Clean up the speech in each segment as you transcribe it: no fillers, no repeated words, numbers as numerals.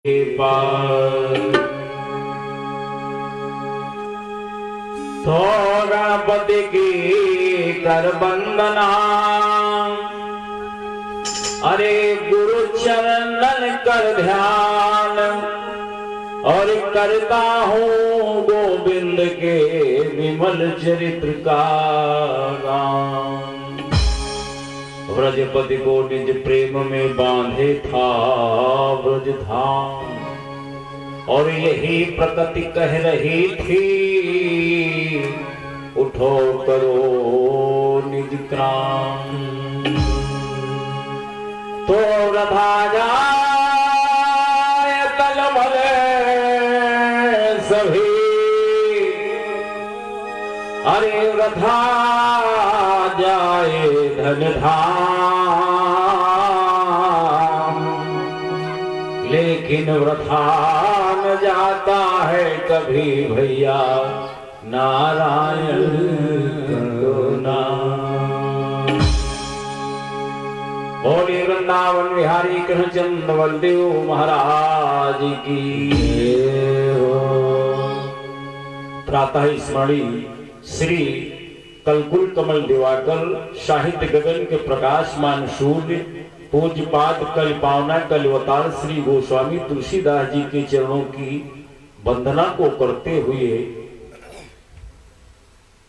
तो गणपति की कर वंदना, अरे गुरु चरणन कर ध्यान, और करता हूँ गोविंद के विमल चरित्र का गान। व्रजपति को निज प्रेम में बांधे था व्रज धाम, और यही प्रकृति कह रही थी उठो करो निज क्राम। तो रथा जाए तलमल सभी, अरे रथा जाए धन धाम, लेकिन वृथा न जाता है कभी भैया नारायण नाम। बोले वृंदावन विहारी कृष्णचंद्र बलदेव महाराज की। प्रातः स्मरणीय श्री कलकुल कमल दिवाकर साहित्य गगन के प्रकाशमान सूर्य पूज्यपाद कल पावना कलवतार श्री गोस्वामी तुलसीदास जी के चरणों की वंदना को करते हुए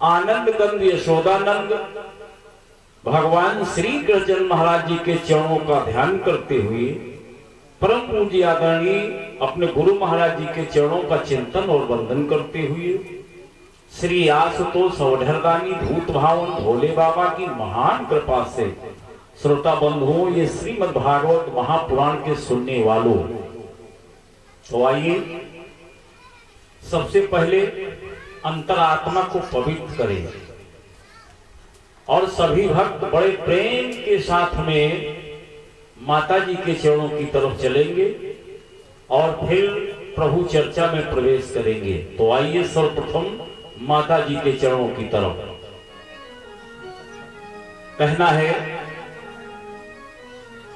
आनंद कंद यशोदानंद भगवान श्री कृष्ण महाराज जी के चरणों का ध्यान करते हुए परम पूज्य आदरणीय अपने गुरु महाराज जी के चरणों का चिंतन और वंदन करते हुए श्री आशुतोष अवधरदानी धूत भावन भोले बाबा की महान कृपा से श्रोता बंधुओं, ये श्रीमद् भागवत महापुराण के सुनने वालों, तो आइए सबसे पहले अंतरात्मा को पवित्र करें और सभी भक्त बड़े प्रेम के साथ में माता जी के चरणों की तरफ चलेंगे और फिर प्रभु चर्चा में प्रवेश करेंगे। तो आइए सर्वप्रथम माता जी के चरणों की तरफ। कहना है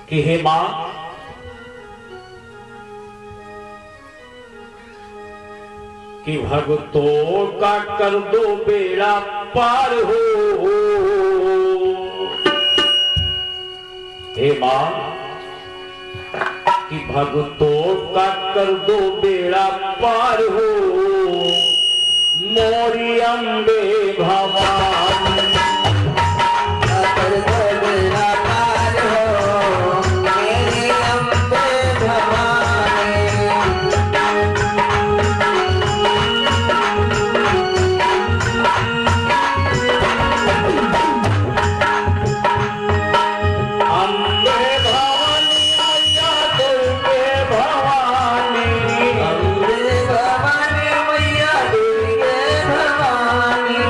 कि हे मां, कि भक्तों का कर दो बेड़ा पार हो। हे मां, कि भक्तों का कर दो बेड़ा पार हो। मोरी अम्बे भवानी कर दो बेड़ा पार हो। मेरी अम्बे भवानी अम्बे भवानी मैया दुर्गे भवानी, अम्बे भवानी मैया दुर्गे भवानी।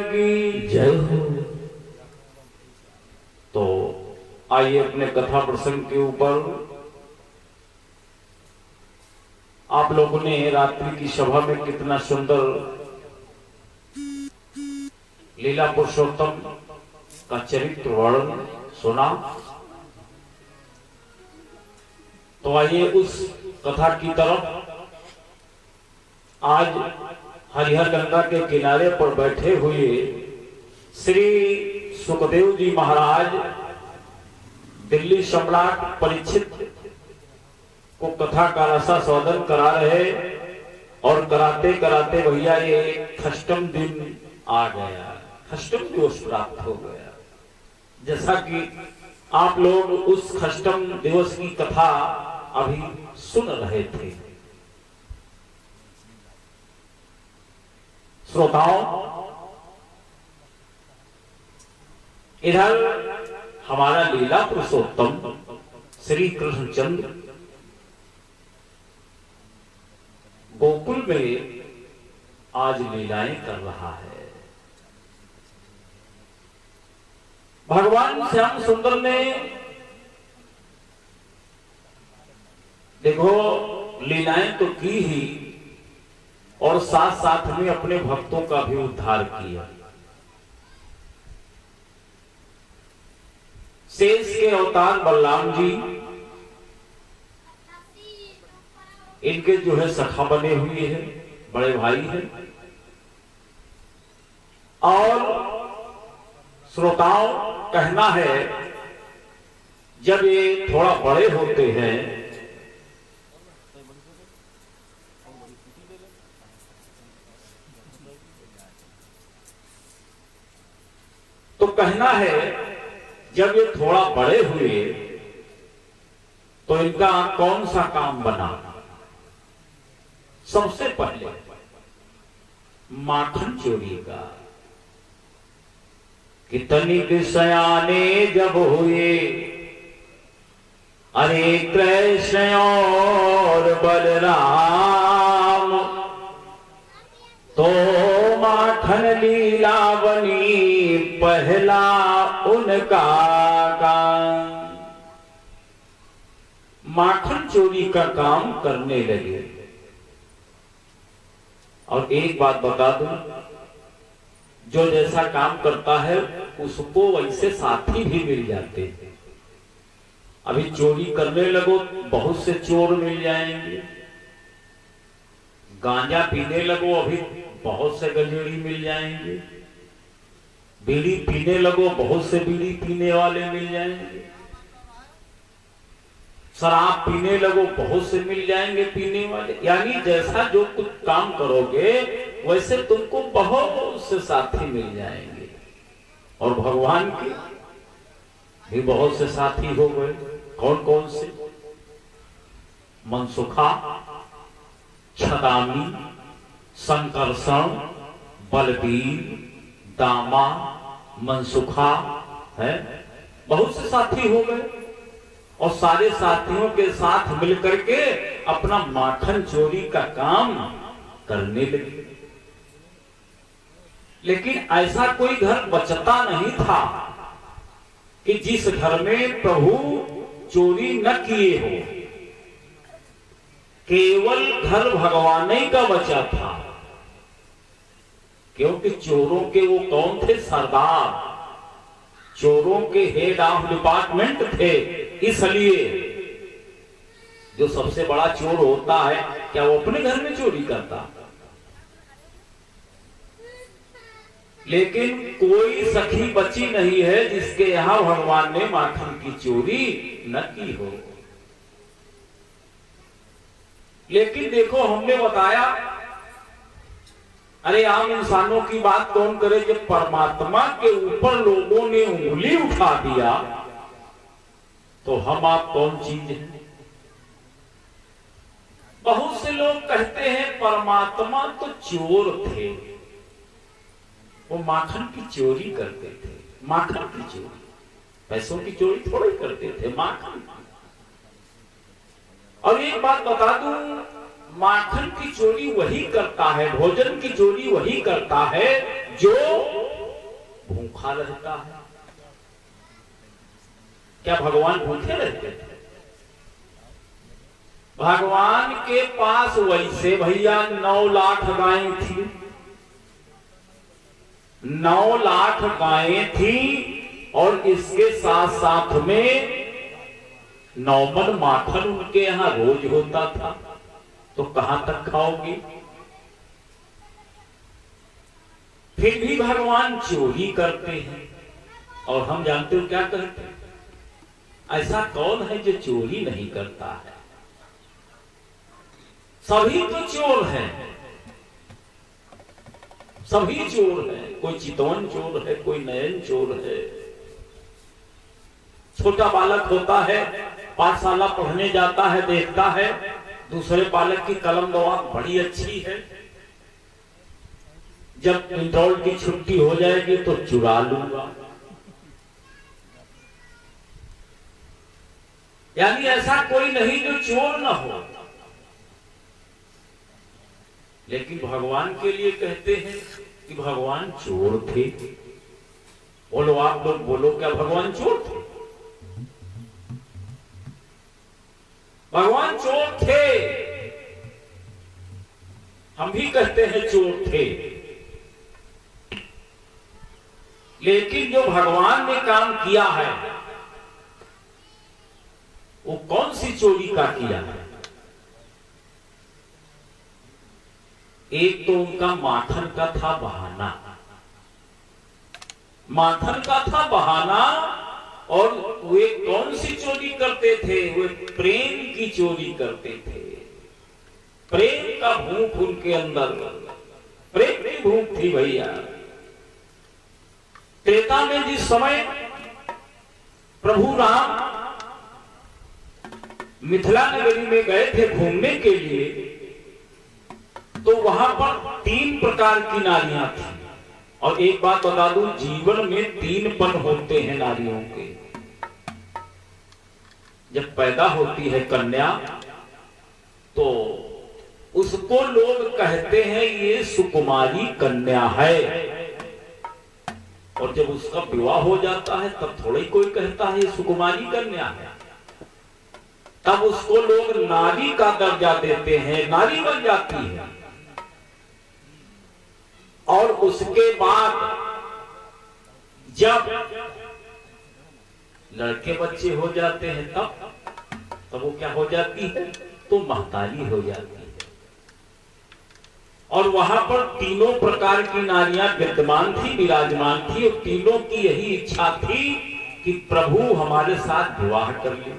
की जय हो। तो आइए अपने कथा प्रसंग के ऊपर। आप लोगों ने रात्रि की सभा में कितना सुंदर लीला पुरुषोत्तम का चरित्र वर्णन सुना। तो आइए उस कथा की तरफ। आज हरिहर गंगा के किनारे पर बैठे हुए श्री सुखदेव जी महाराज दिल्ली सम्राट परीक्षित को कथा का रसास्वादन करा रहे, और कराते कराते भैया ये खष्टम दिन आ गया, खष्टम दिवस प्राप्त हो गया। जैसा कि आप लोग उस खष्टम दिवस की कथा अभी सुन रहे थे। श्रोताओं, इधर हमारा लीला पुरुषोत्तम श्री कृष्णचंद्र गोकुल में आज लीलाएं कर रहा है। भगवान श्याम सुंदर ने देखो लीलाएं तो की ही, और साथ साथ में अपने भक्तों का भी उद्धार किया। शेष के अवतार बलराम जी इनके जो है सखा बने हुए हैं, बड़े भाई हैं। और श्रोताओं, कहना है जब ये थोड़ा बड़े होते हैं तो कहना है जब ये थोड़ा बड़े हुए तो इनका कौन सा काम बना। सबसे पहले माखन चोरी का। कितनी सयाने जब हुए अरे कृष्ण और बलराम, तो माखन लीला बनी पहला उनका काम। माखन चोरी का काम करने लगे। और एक बात बता दूं, जो जैसा काम करता है उसको वैसे साथी भी मिल जाते हैं। अभी चोरी करने लगो, बहुत से चोर मिल जाएंगे। गांजा पीने लगो, अभी बहुत से गंजेड़ी मिल जाएंगे। बीड़ी पीने लगो, बहुत से बीड़ी पीने वाले मिल जाएंगे। शराब पीने लगो, बहुत से मिल जाएंगे पीने वाले। यानी जैसा जो कुछ काम करोगे वैसे तुमको बहुत से साथी मिल जाएंगे। और भगवान के भी बहुत से साथी हो गए। कौन कौन से? मनसुखा, छदामी, संकर्षण, बलबीर, दामा, मनसुखा है, बहुत से साथी हो गए। और सारे साथियों के साथ मिलकर के अपना माखन चोरी का काम करने लगे। लेकिन ऐसा कोई घर बचता नहीं था कि जिस घर में प्रभु चोरी न किए हो। केवल घर भगवान ही का बचा था, क्योंकि चोरों के वो कौन थे? सरदार। चोरों के हेड ऑफ डिपार्टमेंट थे। इसलिए जो सबसे बड़ा चोर होता है, क्या वो अपने घर में चोरी करता? लेकिन कोई सखी बची नहीं है जिसके यहां भगवान ने माखन की चोरी न की हो। लेकिन देखो, हमने बताया, अरे आम इंसानों की बात कौन करे, जब परमात्मा के ऊपर लोगों ने उंगली उठा दिया तो हम आप कौन चीज है? बहुत से लोग कहते हैं परमात्मा तो चोर थे, वो माखन की चोरी करते थे। माखन की चोरी, पैसों की चोरी थोड़ा ही करते थे, माखन। और एक बात बता दूं, माखन की चोरी वही करता है, भोजन की चोरी वही करता है जो भूखा रहता है? क्या भगवान भूखे रहते थे? भगवान के पास वैसे भैया 9 लाख गायें थी, 9 लाख गायें थी, और इसके साथ साथ में 9 मन माखन उनके यहां रोज होता था। तो कहां तक खाओगी? फिर भी भगवान चोरी करते हैं। और हम जानते हो क्या करते हैं? ऐसा कौन है जो चोरी नहीं करता है? सभी तो चोर हैं, सभी चोर हैं। कोई चितवन चोर है, कोई नयन चोर है। छोटा बालक होता है, पाठशाला पढ़ने जाता है, देखता है दूसरे बालक की कलम दवात बड़ी अच्छी है, जब इंटरवल की छुट्टी हो जाएगी तो चुरा लूंगा। यानी ऐसा कोई नहीं जो चोर न हो। लेकिन भगवान के लिए कहते हैं कि भगवान चोर थे। बोलो, आप लोग बोलो, क्या भगवान चोर थे? भगवान चोर थे। हम भी कहते हैं चोर थे। लेकिन जो भगवान ने काम किया है वो कौन सी चोरी का किया है? एक तो उनका माखन का था बहाना, माखन का था बहाना। और वे कौन सी चोरी करते थे? वे प्रेम की चोरी करते थे। प्रेम का भूख उनके अंदर, प्रेम की भूख थी भैया। त्रेता में जिस समय प्रभु राम मिथिला नगरी में गए थे घूमने के लिए, तो वहां पर 3 प्रकार की नारियां थी। और एक बात बता दूं, जीवन में 3 पन होते हैं नारियों के। जब पैदा होती है कन्या तो उसको लोग कहते हैं ये सुकुमारी कन्या है। और जब उसका विवाह हो जाता है तब थोड़ा ही कोई कहता है ये सुकुमारी कन्या है। तब उसको लोग नारी का दर्जा देते हैं, नारी बन जाती है। और उसके बाद जब लड़के बच्चे हो जाते हैं तब वो क्या हो जाती है? तो महतारी हो जाती है। और वहां पर 3 प्रकार की नारियां विद्यमान थी, विराजमान थी। और तीनों की यही इच्छा थी कि प्रभु हमारे साथ विवाह कर ले।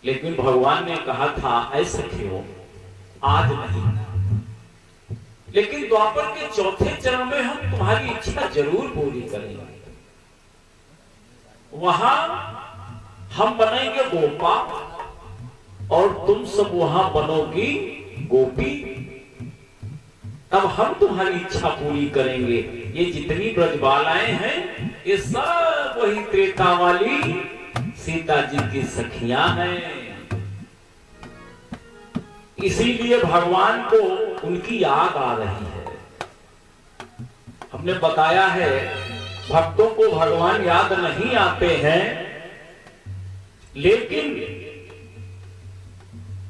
लेकिन भगवान ने कहा था ऐसे क्यों, आज नहीं, लेकिन द्वापर के 4थे चरण में हम तुम्हारी इच्छा जरूर पूरी करेंगे। वहां हम बनेंगे गोपा और तुम सब वहां बनोगी गोपी। तब हम तुम्हारी इच्छा पूरी करेंगे। ये जितनी ब्रजबालाएं हैं ये सब वही त्रेता वाली सीता जी की सखियां हैं। इसीलिए भगवान को उनकी याद आ रही है। हमने बताया है भक्तों को भगवान याद नहीं आते हैं, लेकिन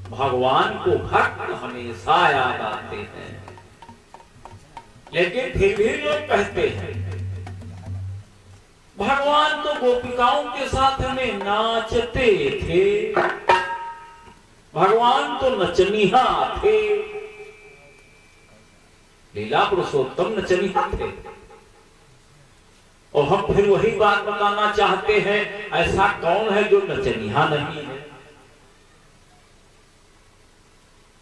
भगवान को भक्त हमेशा याद आते हैं। लेकिन फिर भी लोग कहते हैं भगवान तो गोपिकाओं के साथ में नाचते थे, भगवान तो नचनिया थे, लीला पुरुषोत्तम नचनिया थे। और हम फिर वही बात बताना चाहते हैं, ऐसा कौन है जो नचनिया नहीं है?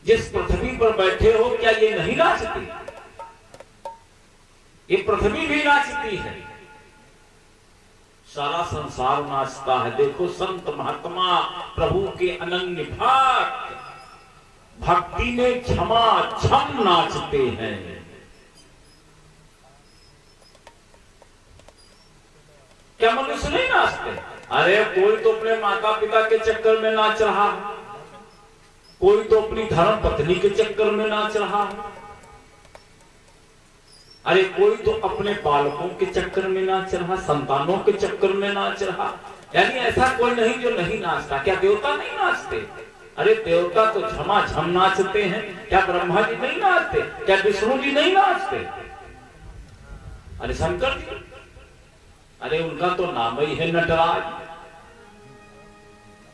जिस पृथ्वी पर बैठे हो क्या ये नहीं नाचती? ये पृथ्वी भी नाचती है, सारा संसार नाचता है। देखो संत महात्मा प्रभु के अनन्य भक्त भक्ति में क्षमा छम नाचते हैं। क्या मनुष्य नहीं नाचते? अरे कोई तो अपने माता पिता के चक्कर में नाच रहा है, कोई तो अपनी धर्म पत्नी के चक्कर में नाच रहा है, अरे कोई तो अपने बालकों के चक्कर में नाच रहा, संतानों के चक्कर में नाच रहा, यानी ऐसा कोई नहीं जो नहीं नाचता। क्या देवता नहीं नाचते? अरे देवता तो झमाझम नाचते हैं। क्या ब्रह्मा जी नहीं नाचते? क्या विष्णु जी नहीं नाचते? अरे शंकर जी, अरे उनका तो नाम ही है नटराज,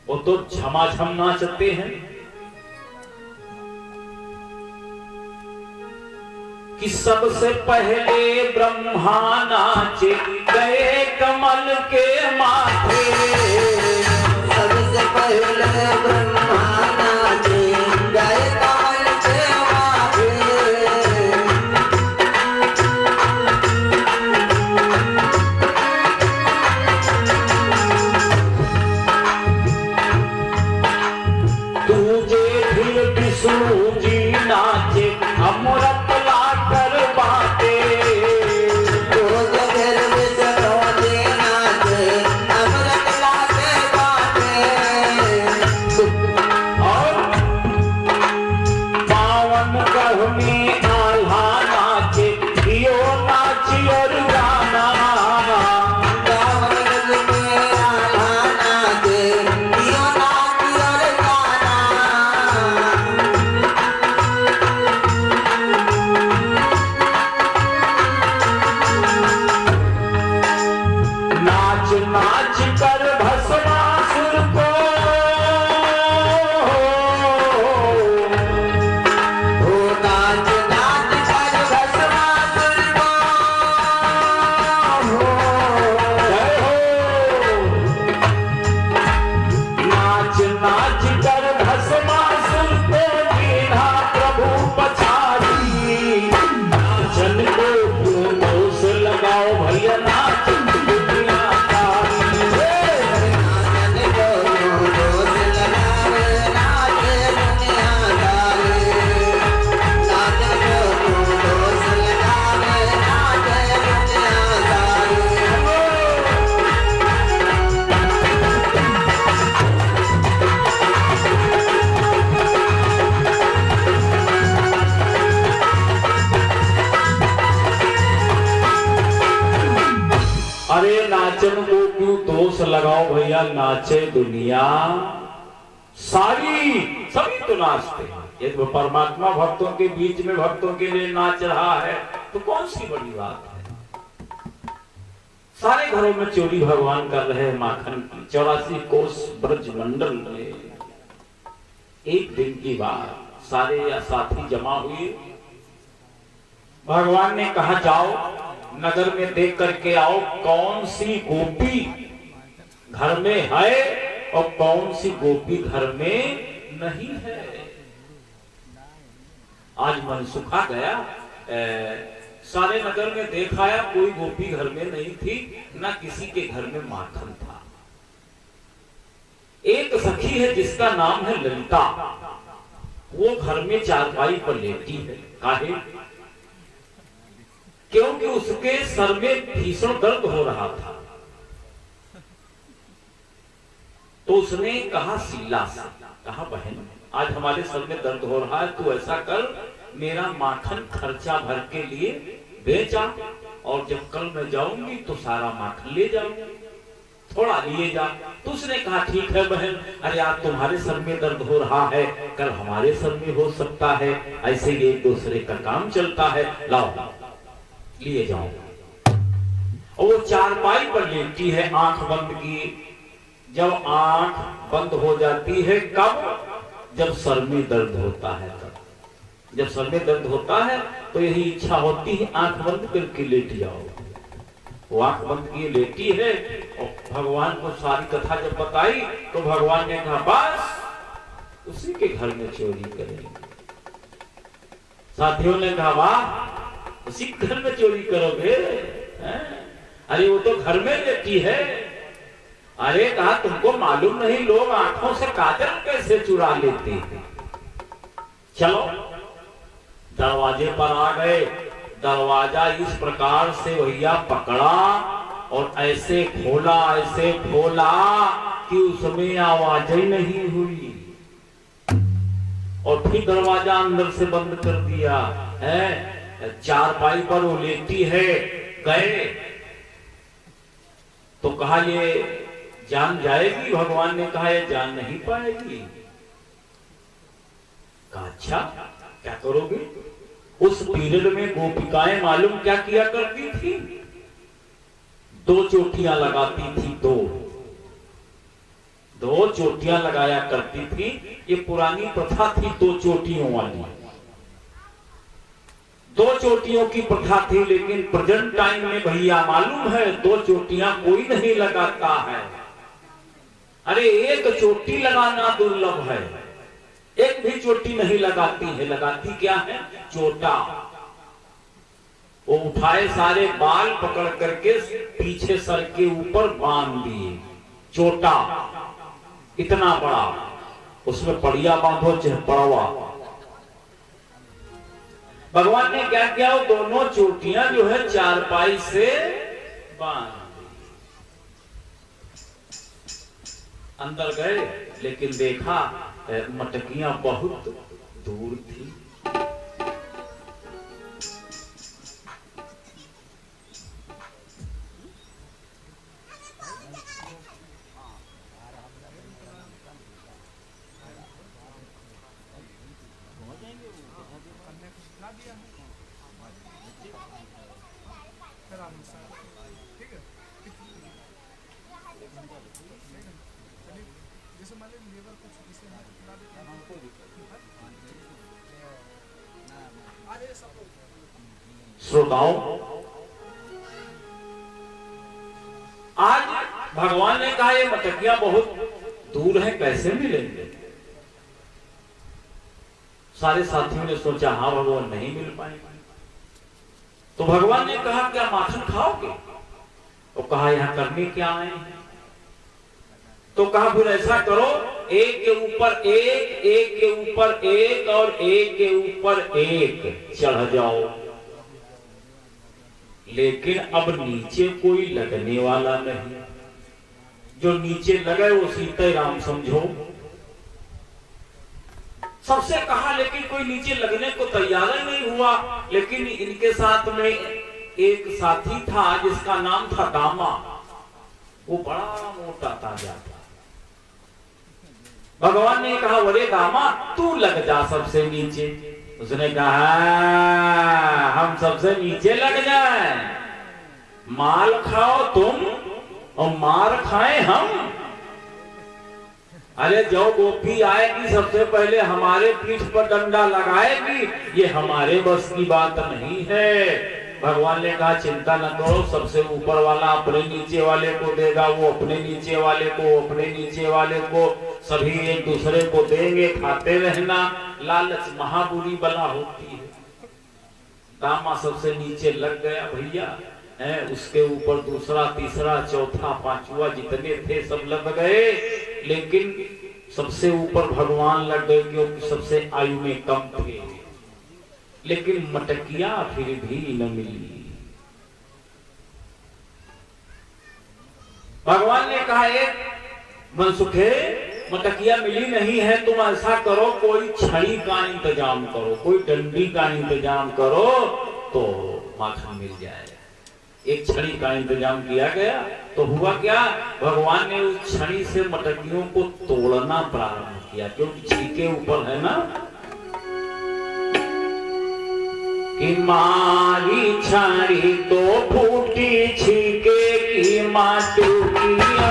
वो तो झमाझम नाचते हैं। कि सबसे पहले ब्रह्मा नाचे गए कमल के माथे, सबसे पहले ब्रह्मा नाचे गए कमल के माथे। दूजे फिर विष्णु जी नाचे अमृत लाकर बाटे, दूजे फिर विष्णु जी नाचे अमृत लाके बाटे। और पावन गर्भ में आल्हा नाचे, दियो नाची और गाना। पावन गर्भ में आल्हा नाचे, दियो नाची और गाना। नाच नाच कर भस्मासुर को, हो नाच नाच कर भस्मासुर को। जय हो। नाच नाच कर भस्मासुर को दीन्हा प्रभु पछाड़ी। नाचन को क्यों दोष लगाओ भैया, नाच दुनिया तारी। नाचन को दोष लगावे, नाचे दुनियादारी। नाचन को दोष लगावे, नाचे दुनियादारी। अरे नाचन को क्यों दोष लगाओ भैया, नाचे दुनिया सारी। सभी तो नाचते हैं। ये तो परमात्मा भक्तों के बीच में भक्तों के लिए नाच रहा है, तो कौन सी बड़ी बात है। सारे घरों में चोरी भगवान कर रहे हैं माखन की। 84 कोस ब्रज मंडल में एक दिन की बात, सारे या साथी जमा हुए। भगवान ने कहा जाओ नगर में देख करके आओ कौन सी गोपी घर में है और कौन सी गोपी घर में नहीं है। आज मन सुखा गया। सारे नगर में देखा आया, कोई गोपी घर में नहीं थी, ना किसी के घर में माखन था। एक सखी है जिसका नाम है ललिता, वो घर में चारपाई पर लेटी है। काहे? क्योंकि उसके सर में भीषण दर्द हो रहा था। तो उसने कहा शीला से, कहा बहन आज हमारे सर में दर्द हो रहा है, तू ऐसा कर मेरा माखन खर्चा भर के लिए बेचा, और जब कल मैं जाऊंगी तो सारा माखन ले जाऊंगी, थोड़ा लिए जा। तो उसने कहा ठीक है बहन, अरे आज तुम्हारे सर में दर्द हो रहा है, कल हमारे सर में हो सकता है, ऐसे ही एक दूसरे का काम चलता है, लाओ लिए जाओ। और वो चारपाई पर लेटी है, आंख बंद की। जब आंख बंद हो जाती है कब? जब सर में दर्द होता है तब। जब सर में दर्द होता है तो यही इच्छा होती है आंख बंद करके लेट जाओ। वो आंख बंद किए लेटी है और भगवान को सारी कथा जब बताई तो भगवान ने कहा बस उसी के घर में चोरी करेंगे। साथियों ने कहा वाह, उसी घर में चोरी करोगे? अरे वो तो घर में लेटी है। अरे कहा तुमको मालूम नहीं लोग आंखों से काजल कैसे चुरा लेते हैं। चलो दरवाजे पर आ गए। दरवाजा इस प्रकार से भैया पकड़ा और ऐसे खोला कि उसमें आवाज ही नहीं हुई, और फिर दरवाजा अंदर से बंद कर दिया है। चारपाई पर वो लेटी है, गए तो कहा ये जान जाएगी? भगवान ने कहा ये जान नहीं पाएगी। कहा अच्छा क्या करोगे? उस पीरियड में गोपिकाएं मालूम क्या किया करती थी? 2 चोटियां लगाती थी, दो चोटियां लगाया करती थी। ये पुरानी प्रथा थी 2 चोटियों वाली, 2 चोटियों की प्रथा थी। लेकिन प्रेजेंट टाइम में भैया मालूम है 2 चोटियां कोई नहीं लगाता है। अरे 1 चोटी लगाना दुर्लभ है, 1 भी चोटी नहीं लगाती है। लगाती क्या है? चोटा। वो उठाए सारे बाल पकड़ करके पीछे सर के ऊपर बांध दिए, चोटा इतना बड़ा, उसमें पड़िया बांधो चाहे पड़वा। भगवान ने क्या किया? वो दोनों चोटियां जो है चारपाई से बांध दी। अंदर गए लेकिन देखा मटकियां बहुत दूर थी। श्रोताओं, आज भगवान ने कहा ये मटकियां बहुत दूर है, कैसे मिलेंगे? सारे साथियों ने सोचा हाँ भगवान नहीं मिल पाएंगे। तो भगवान ने कहा क्या माखन खाओगे? तो कहा यहां करने क्या आए हैं? तो कहा फिर ऐसा करो, 1 के ऊपर 1, 1 के ऊपर 1 और 1 के ऊपर 1 चढ़ जाओ। लेकिन अब नीचे कोई लगने वाला नहीं, जो नीचे लगे वो सीताराम समझो। सबसे कहा लेकिन कोई नीचे लगने को तैयार ही नहीं हुआ। लेकिन इनके साथ में एक साथी था जिसका नाम था दामा, वो बड़ा मोटा ताजा था। भगवान ने कहा अरे दामा तू लग जा सबसे नीचे। उसने कहा हम सबसे नीचे लग जाए, माल खाओ तुम और मार खाए हम। अरे जो गोपी आएगी सबसे पहले हमारे पीठ पर डंडा लगाएगी, ये हमारे बस की बात नहीं है। भगवान ने कहा चिंता न करो, सबसे ऊपर वाला अपने नीचे वाले को देगा, वो अपने नीचे वाले को, अपने नीचे वाले को, सभी एक दूसरे को देंगे, खाते रहना। लालच महाबुरी बला होती है। दामा सबसे नीचे लग गया भैया, है उसके ऊपर दूसरा, तीसरा, चौथा, पांचवा जितने थे सब लग गए। लेकिन सबसे ऊपर भगवान लग गए क्योंकि सबसे आयु में कम थे। लेकिन मटकियां फिर भी न मिली। भगवान ने कहा एक मनसुखे मटकिया मिली नहीं है, तुम ऐसा करो कोई छड़ी का इंतजाम करो, कोई डंडी का इंतजाम करो तो माखन मिल जाएगा। एक छड़ी का इंतजाम किया गया तो हुआ क्या? भगवान ने उस छड़ी से मटकियों को तोड़ना प्रारंभ किया, क्योंकि छीके ऊपर है ना कि मारी छड़ी तो फूटी छीके की माटुकिया।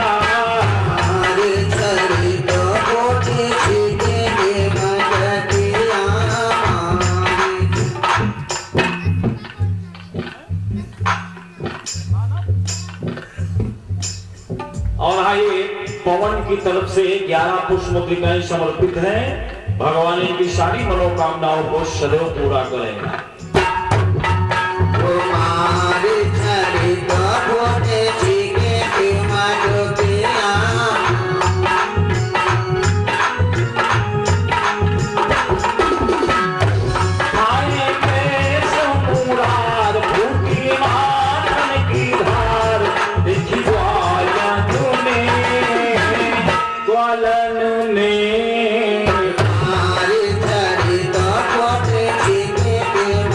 मारी छड़ी तो फूटी छीके की माटुकिया। और आइए पवन की तरफ से 11 पुष्प मुद्रिकाएं समर्पित हैं। भगवान इनकी सारी मनोकामनाओं को सदैव पूरा करेगा। मारी छड़ी तो फूटी छीके की माटुकिया। ग्वालन ने मारी छड़ी तो फूटी छीके की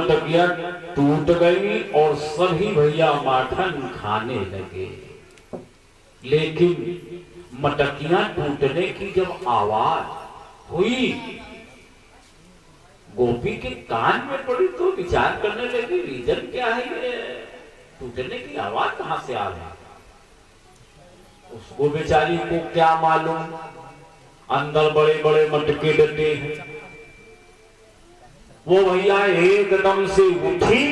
मटकियां टूट गई और सभी भैया माखन खाने लगे। लेकिन मटकियां टूटने की जब आवाज हुई, गोपी के कान में पड़ी तो विचार करने लगी, रीजन क्या है ये टूटने की आवाज कहां से आ रही। उसको बेचारी को क्या मालूम, अंदर बड़े बड़े मटके डटे हैं। वो भैया एकदम से उठी,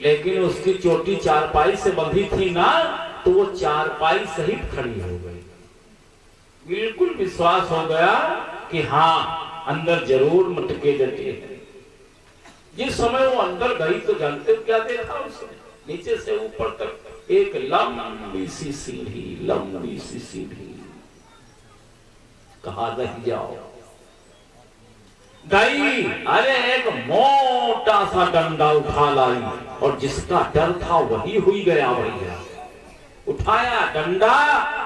लेकिन उसकी चोटी चारपाई से बंधी थी ना, तो वो चारपाई सहित खड़ी हो गई। बिल्कुल विश्वास हो गया कि हाँ अंदर जरूर मटके डटे हैं। जिस समय वो अंदर गई तो जानते हो क्या देखा उसने, नीचे से ऊपर तक एक लंबी सी सीढ़ी, लंबी सी सीढ़ी। कहा रह जाओ गई, अरे एक मोटा सा डंडा उठा लाई और जिसका डर था वही हुई गया भैया। उठाया डंडा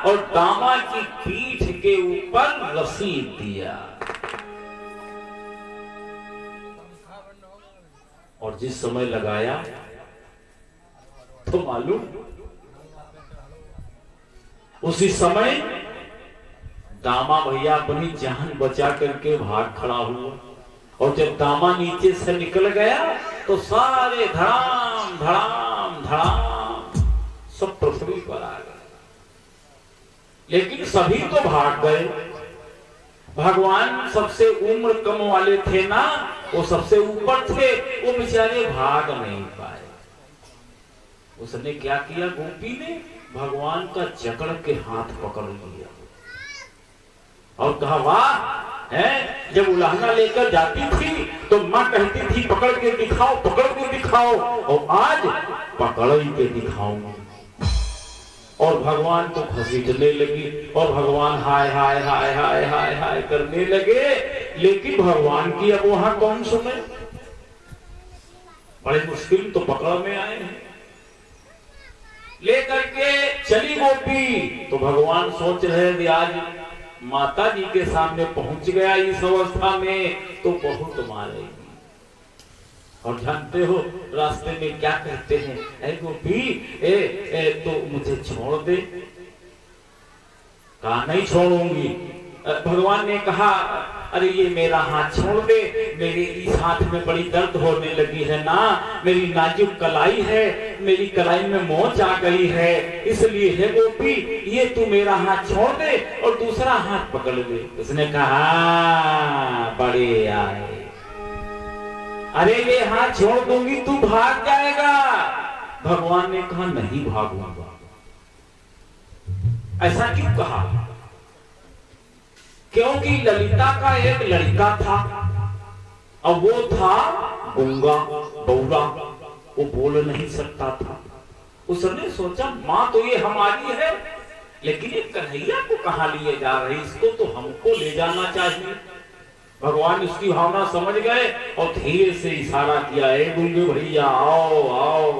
और दामा की पीठ के ऊपर रसीद दिया और जिस समय लगाया तो मालूम उसी समय दामा भैया अपनी जान बचा करके भाग खड़ा हुआ। और जब दामा नीचे से निकल गया तो सारे धड़ाम धड़ाम धड़ाम सब पृथ्वी पर आ गए। लेकिन सभी तो भाग गए। भगवान सबसे उम्र कम वाले थे ना, वो सबसे ऊपर थे, वो बेचारे भाग नहीं पाए। उसने क्या किया, गोपी ने भगवान का जकड़ के हाथ पकड़ लिया और कहा वाह है, जब उलाहना लेकर जाती थी तो मां कहती थी पकड़ के दिखाओ, पकड़ के दिखाओ, और आज पकड़ ही के दिखाऊंगी। और भगवान को घसीटने लगी और भगवान हाय हाय हाय हाय हाय हाय करने लगे। लेकिन भगवान की अब वहां कौन सुने, बड़े मुश्किल तो पकड़ में आए हैं। लेकर के चली गोपी तो भगवान सोच रहे थे आज माता जी के सामने पहुंच गया इस अवस्था में तो बहुत मारेगी। और जानते हो रास्ते में क्या कहते हैं, ऐ गोपी तो मुझे छोड़ दे। कहा नहीं छोड़ूंगी। भगवान ने कहा अरे ये मेरा हाथ छोड़ दे, मेरे इस हाथ में बड़ी दर्द होने लगी है ना, मेरी नाजुक कलाई है, मेरी कलाई में मोच आ गई है, इसलिए है गोपी ये तू मेरा हाथ छोड़ दे और दूसरा हाथ पकड़ ले। उसने कहा बड़े आए, अरे ये हाथ छोड़ दूंगी तू भाग जाएगा। भगवान ने कहा नहीं भागूंगा। ऐसा क्यों कहा, क्योंकि ललिता का एक लड़का था और वो था गूंगा बौरा, वो बोल नहीं सकता था। उसने सोचा मां तो ये हमारी है, लेकिन ये कन्हैया को कहां लिए जा रही, इसको तो हमको ले जाना चाहिए। भगवान उसकी भावना समझ गए और धीरे से इशारा किया, ए गूंगे भैया आओ आओ।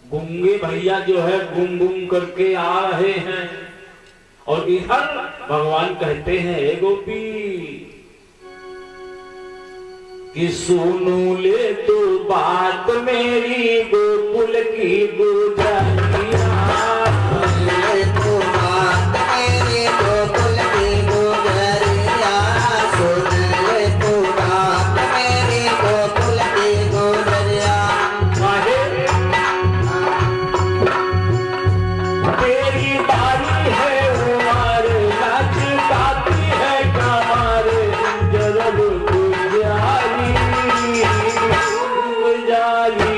गूंगे भैया जो है गुम गुम करके आ रहे हैं और इधर भगवान कहते हैं ए गोपी कि सुनू ले तो बात मेरी गोकुल की गुजरिया, ले तो बात मेरी गोकुल की गुजरिया, सुन ले तो बात मेरी गोकुल की गुजरिया। तेरी बारी है उमर लचकाती है कमर, जरब गुजारी गुजारी।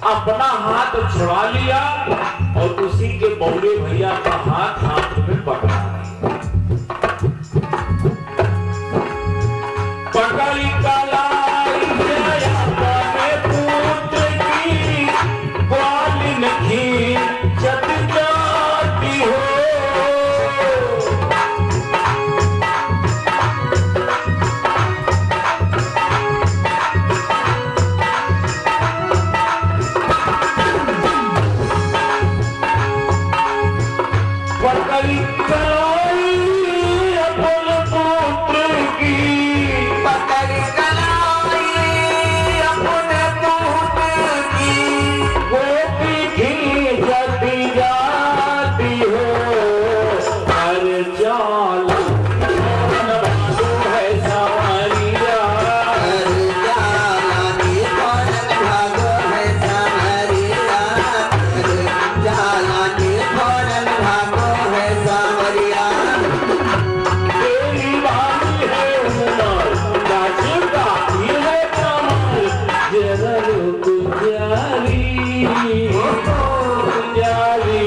अपना हाथ छुड़ा लिया और उसी के बौरे भैया का हाथ हाथ में पकड़ा लिया। पकड़ी कलाई अपने पुत्र की ग्वालिन खींचत जाती हो। पकड़ी कलाई अपने पुत्र की पकड़ी कलाई अपने पुत्र की गोपी खींचती जाती हो। हर चाल है सावरिया हर जालानी फौरन भागो है सांवरिया। हर जालानी फौरन भागो है सांवरिया। तेरी बानी है उमर गाछ गाती है कमर जरा रुक जाली जाली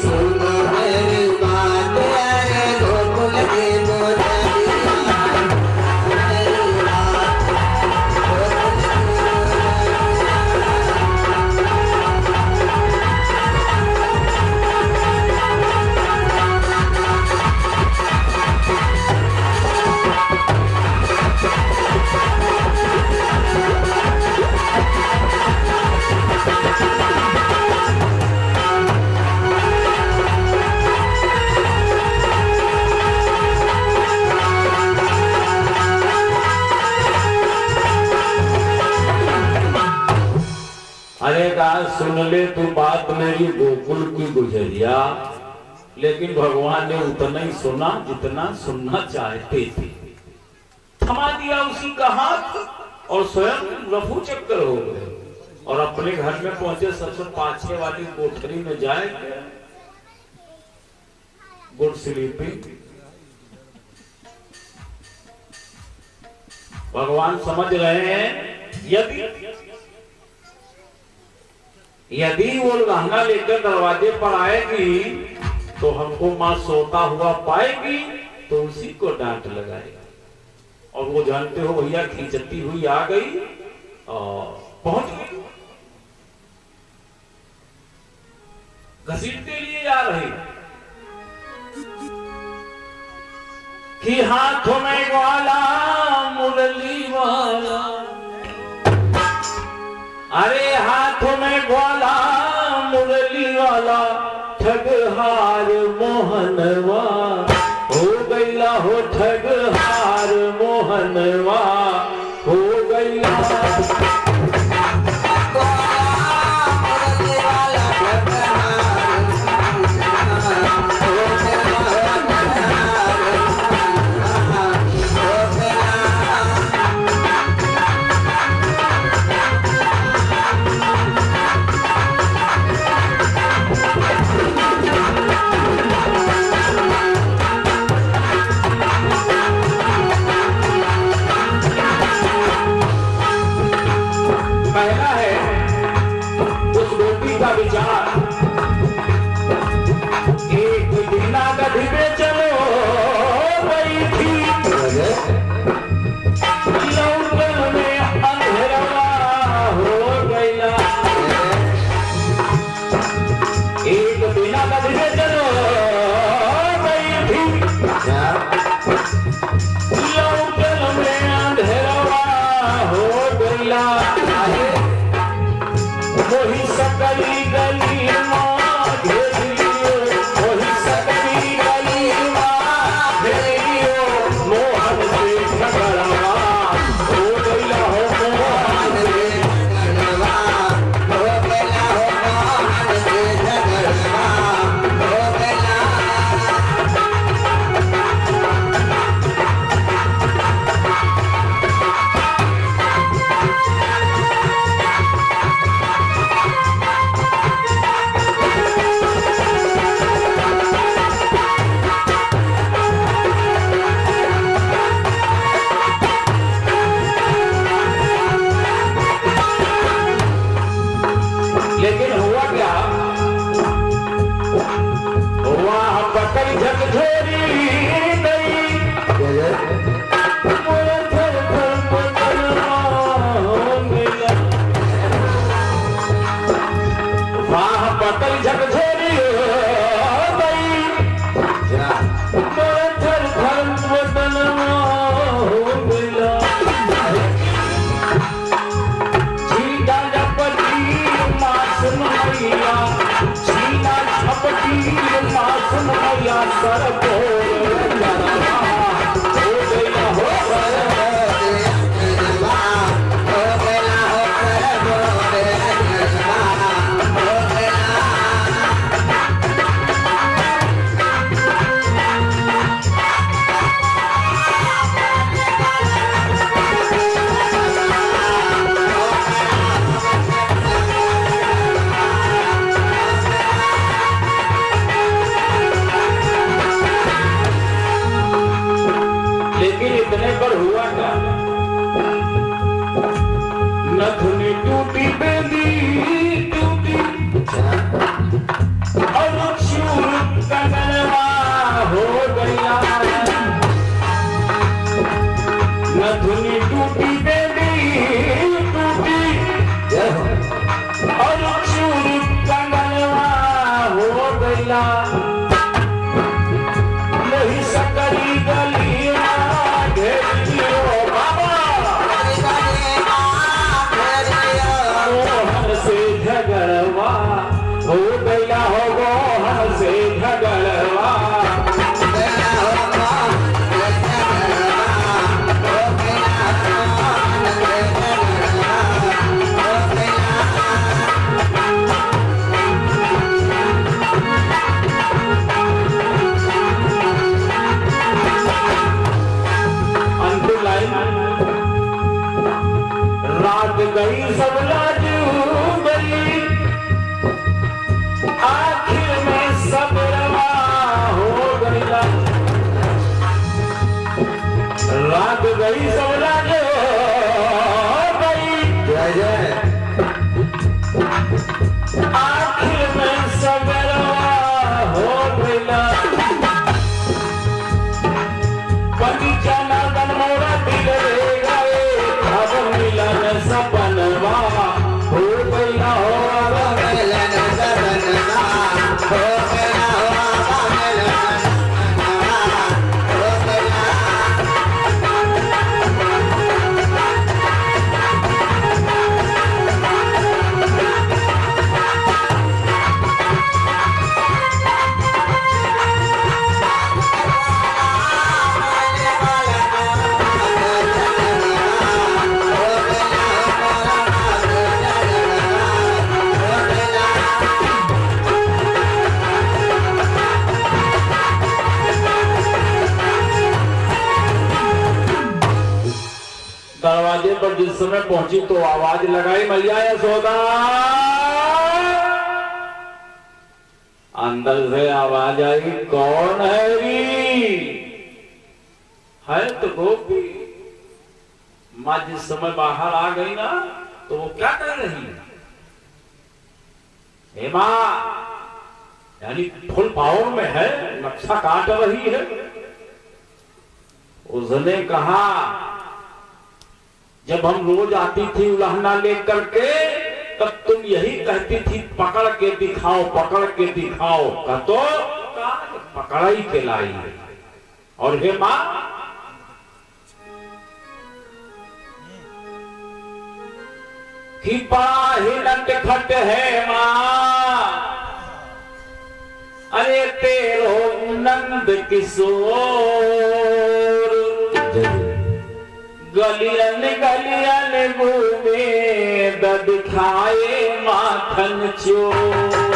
सुन मेरी बात अरे गोकुल के मोरलिया। मेरी बात गोकुल के अरे कहा सुन ले तू बात मेरी गोकुल की गुजरिया। लेकिन भगवान ने उतना ही सुना जितना सुनना चाहते थे। थमा दिया उसी का हाथ और स्वयं रफू चक्कर हो गए और अपने घर में पहुंचे। सबसे पाछे वाली कोठरी में जाए गुड स्लीपिंग। भगवान समझ रहे हैं यदि वो लहंगा लेकर दरवाजे पर आएगी तो हमको मां सोता हुआ पाएगी तो उसी को डांट लगाएगा। और वो जानते हो भैया खींचती हुई आ गई और पहुंच गई। घसीटते लिए जा रही कि हाथों में ग्वाला मुरली वाला। अरे हाथों में ग्वाला मुरली वाला ठगहार मोहनवा हो गईला हो। ठगहार मोहनवा हो गईला। पकड़ झकझोरी गई मोरा थर थर बदनवा हो गया वाह पकड़ झकझोरी गई मोरा थर थर बदनवा हो गया जीता जपटी मास मैया जीना झपटी मास मैया सर को इतने पर हुआ क्या नथुनी टूटी बेदी टूटी और चूर कंगनवा हो गया नथुनी टूटी बेदी टूटी और चूर कंगनवा हो गया नहीं सकरी गलिया झगड़वा हो गया हो गोहन से झगड़वा अंतिम लाइन रात गई सब लाजू गई आखिर में सब रवा हो गया रात गई सब लाजू गई आखिर में सब रवा हो गया बगीचा नदन मोरा दिल रे गए अब मिलन सपनवा हो गया हो मिलन सपनवा हो गया हो मिलन सपनवा हो गया दरवाजे पर जिस समय पहुंची तो आवाज लगाई मैया यशोदा अंदर से आवाज आई कौन है री है तो गोपी माँ जिस समय बाहर आ गई ना तो वो क्या कर रही है हे माँ यानी फुल पावर में है नक्शा काट रही है उसने कहा जब हम रोज आती थी उलाहना लेकर के तब तुम यही कहती थी पकड़ के दिखाओ का तो पकड़ ही के लाई और हे माँ कि बड़ा ही नटखट है माँ अरे तेरो नंद किशोर गलियन गलियन घूमे दिखाए माखन चोर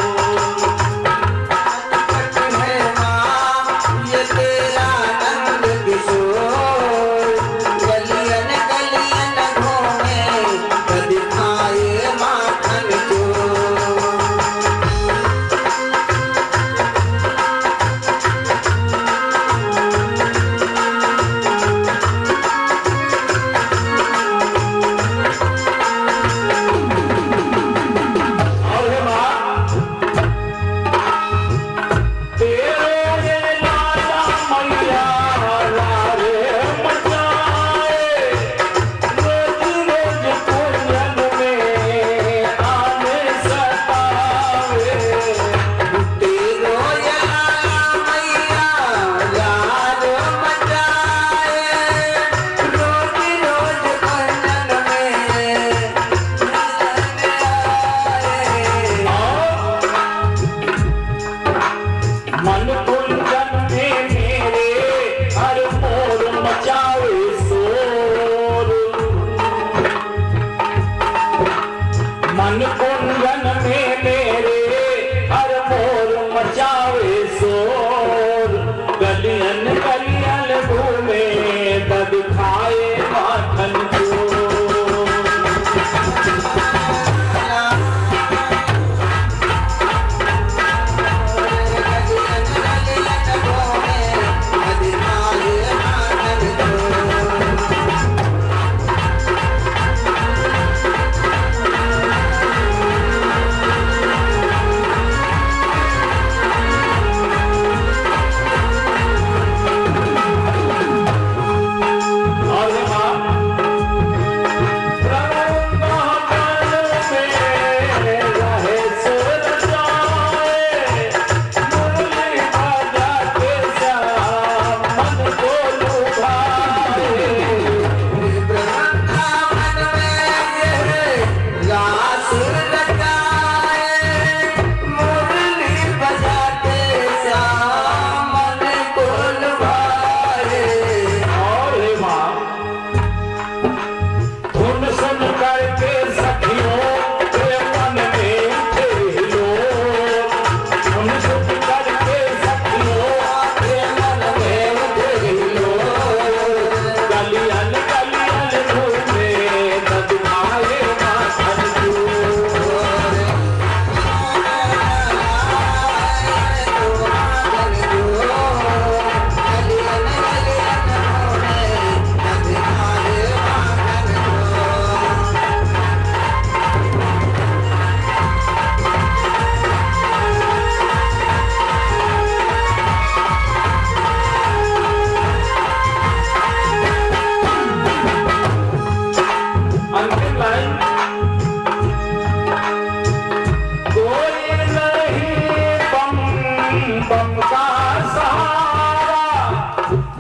का सहारा,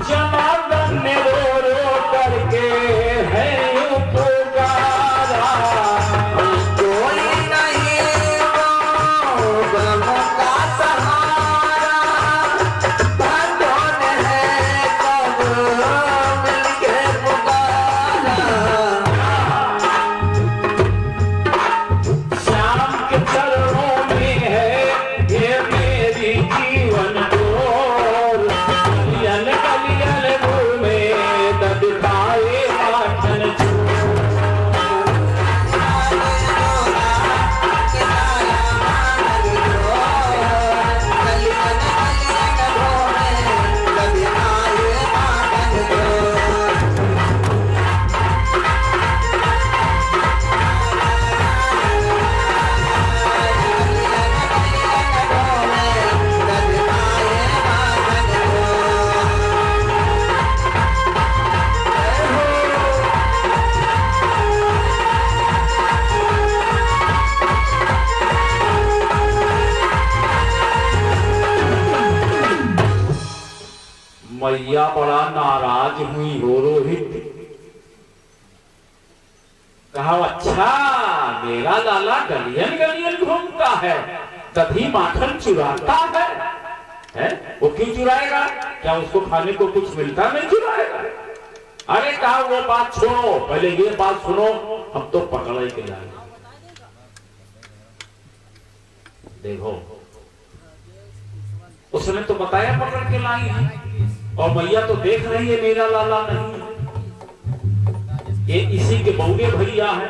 जनार्दन ने रो रो करके है यूं पुकारा। कोई नहीं वो गम का सहारा, भक्तों ने है कब मिलके पुकारा। श्याम के चरणों में है ये मेरी जीवन डोर, कलियन कलियन घूमे दबिताए माखन चोर। मैया बड़ा नाराज हुई हो रोहित। कहा अच्छा मेरा लाला गलियन गलियन घूमता है, दधी माखन चुराता है? वो क्यों चुराएगा? क्या उसको खाने को कुछ मिलता नहीं चुराएगा? अरे कहा वो बात छोड़ो, पहले ये बात सुनो, हम तो पकड़ के जाएंगे। देखो उसने तो बताया पकड़ के लाई है, और मैया तो देख रही है मेरा लाला नहीं है, ये इसी के बौरे भैया है।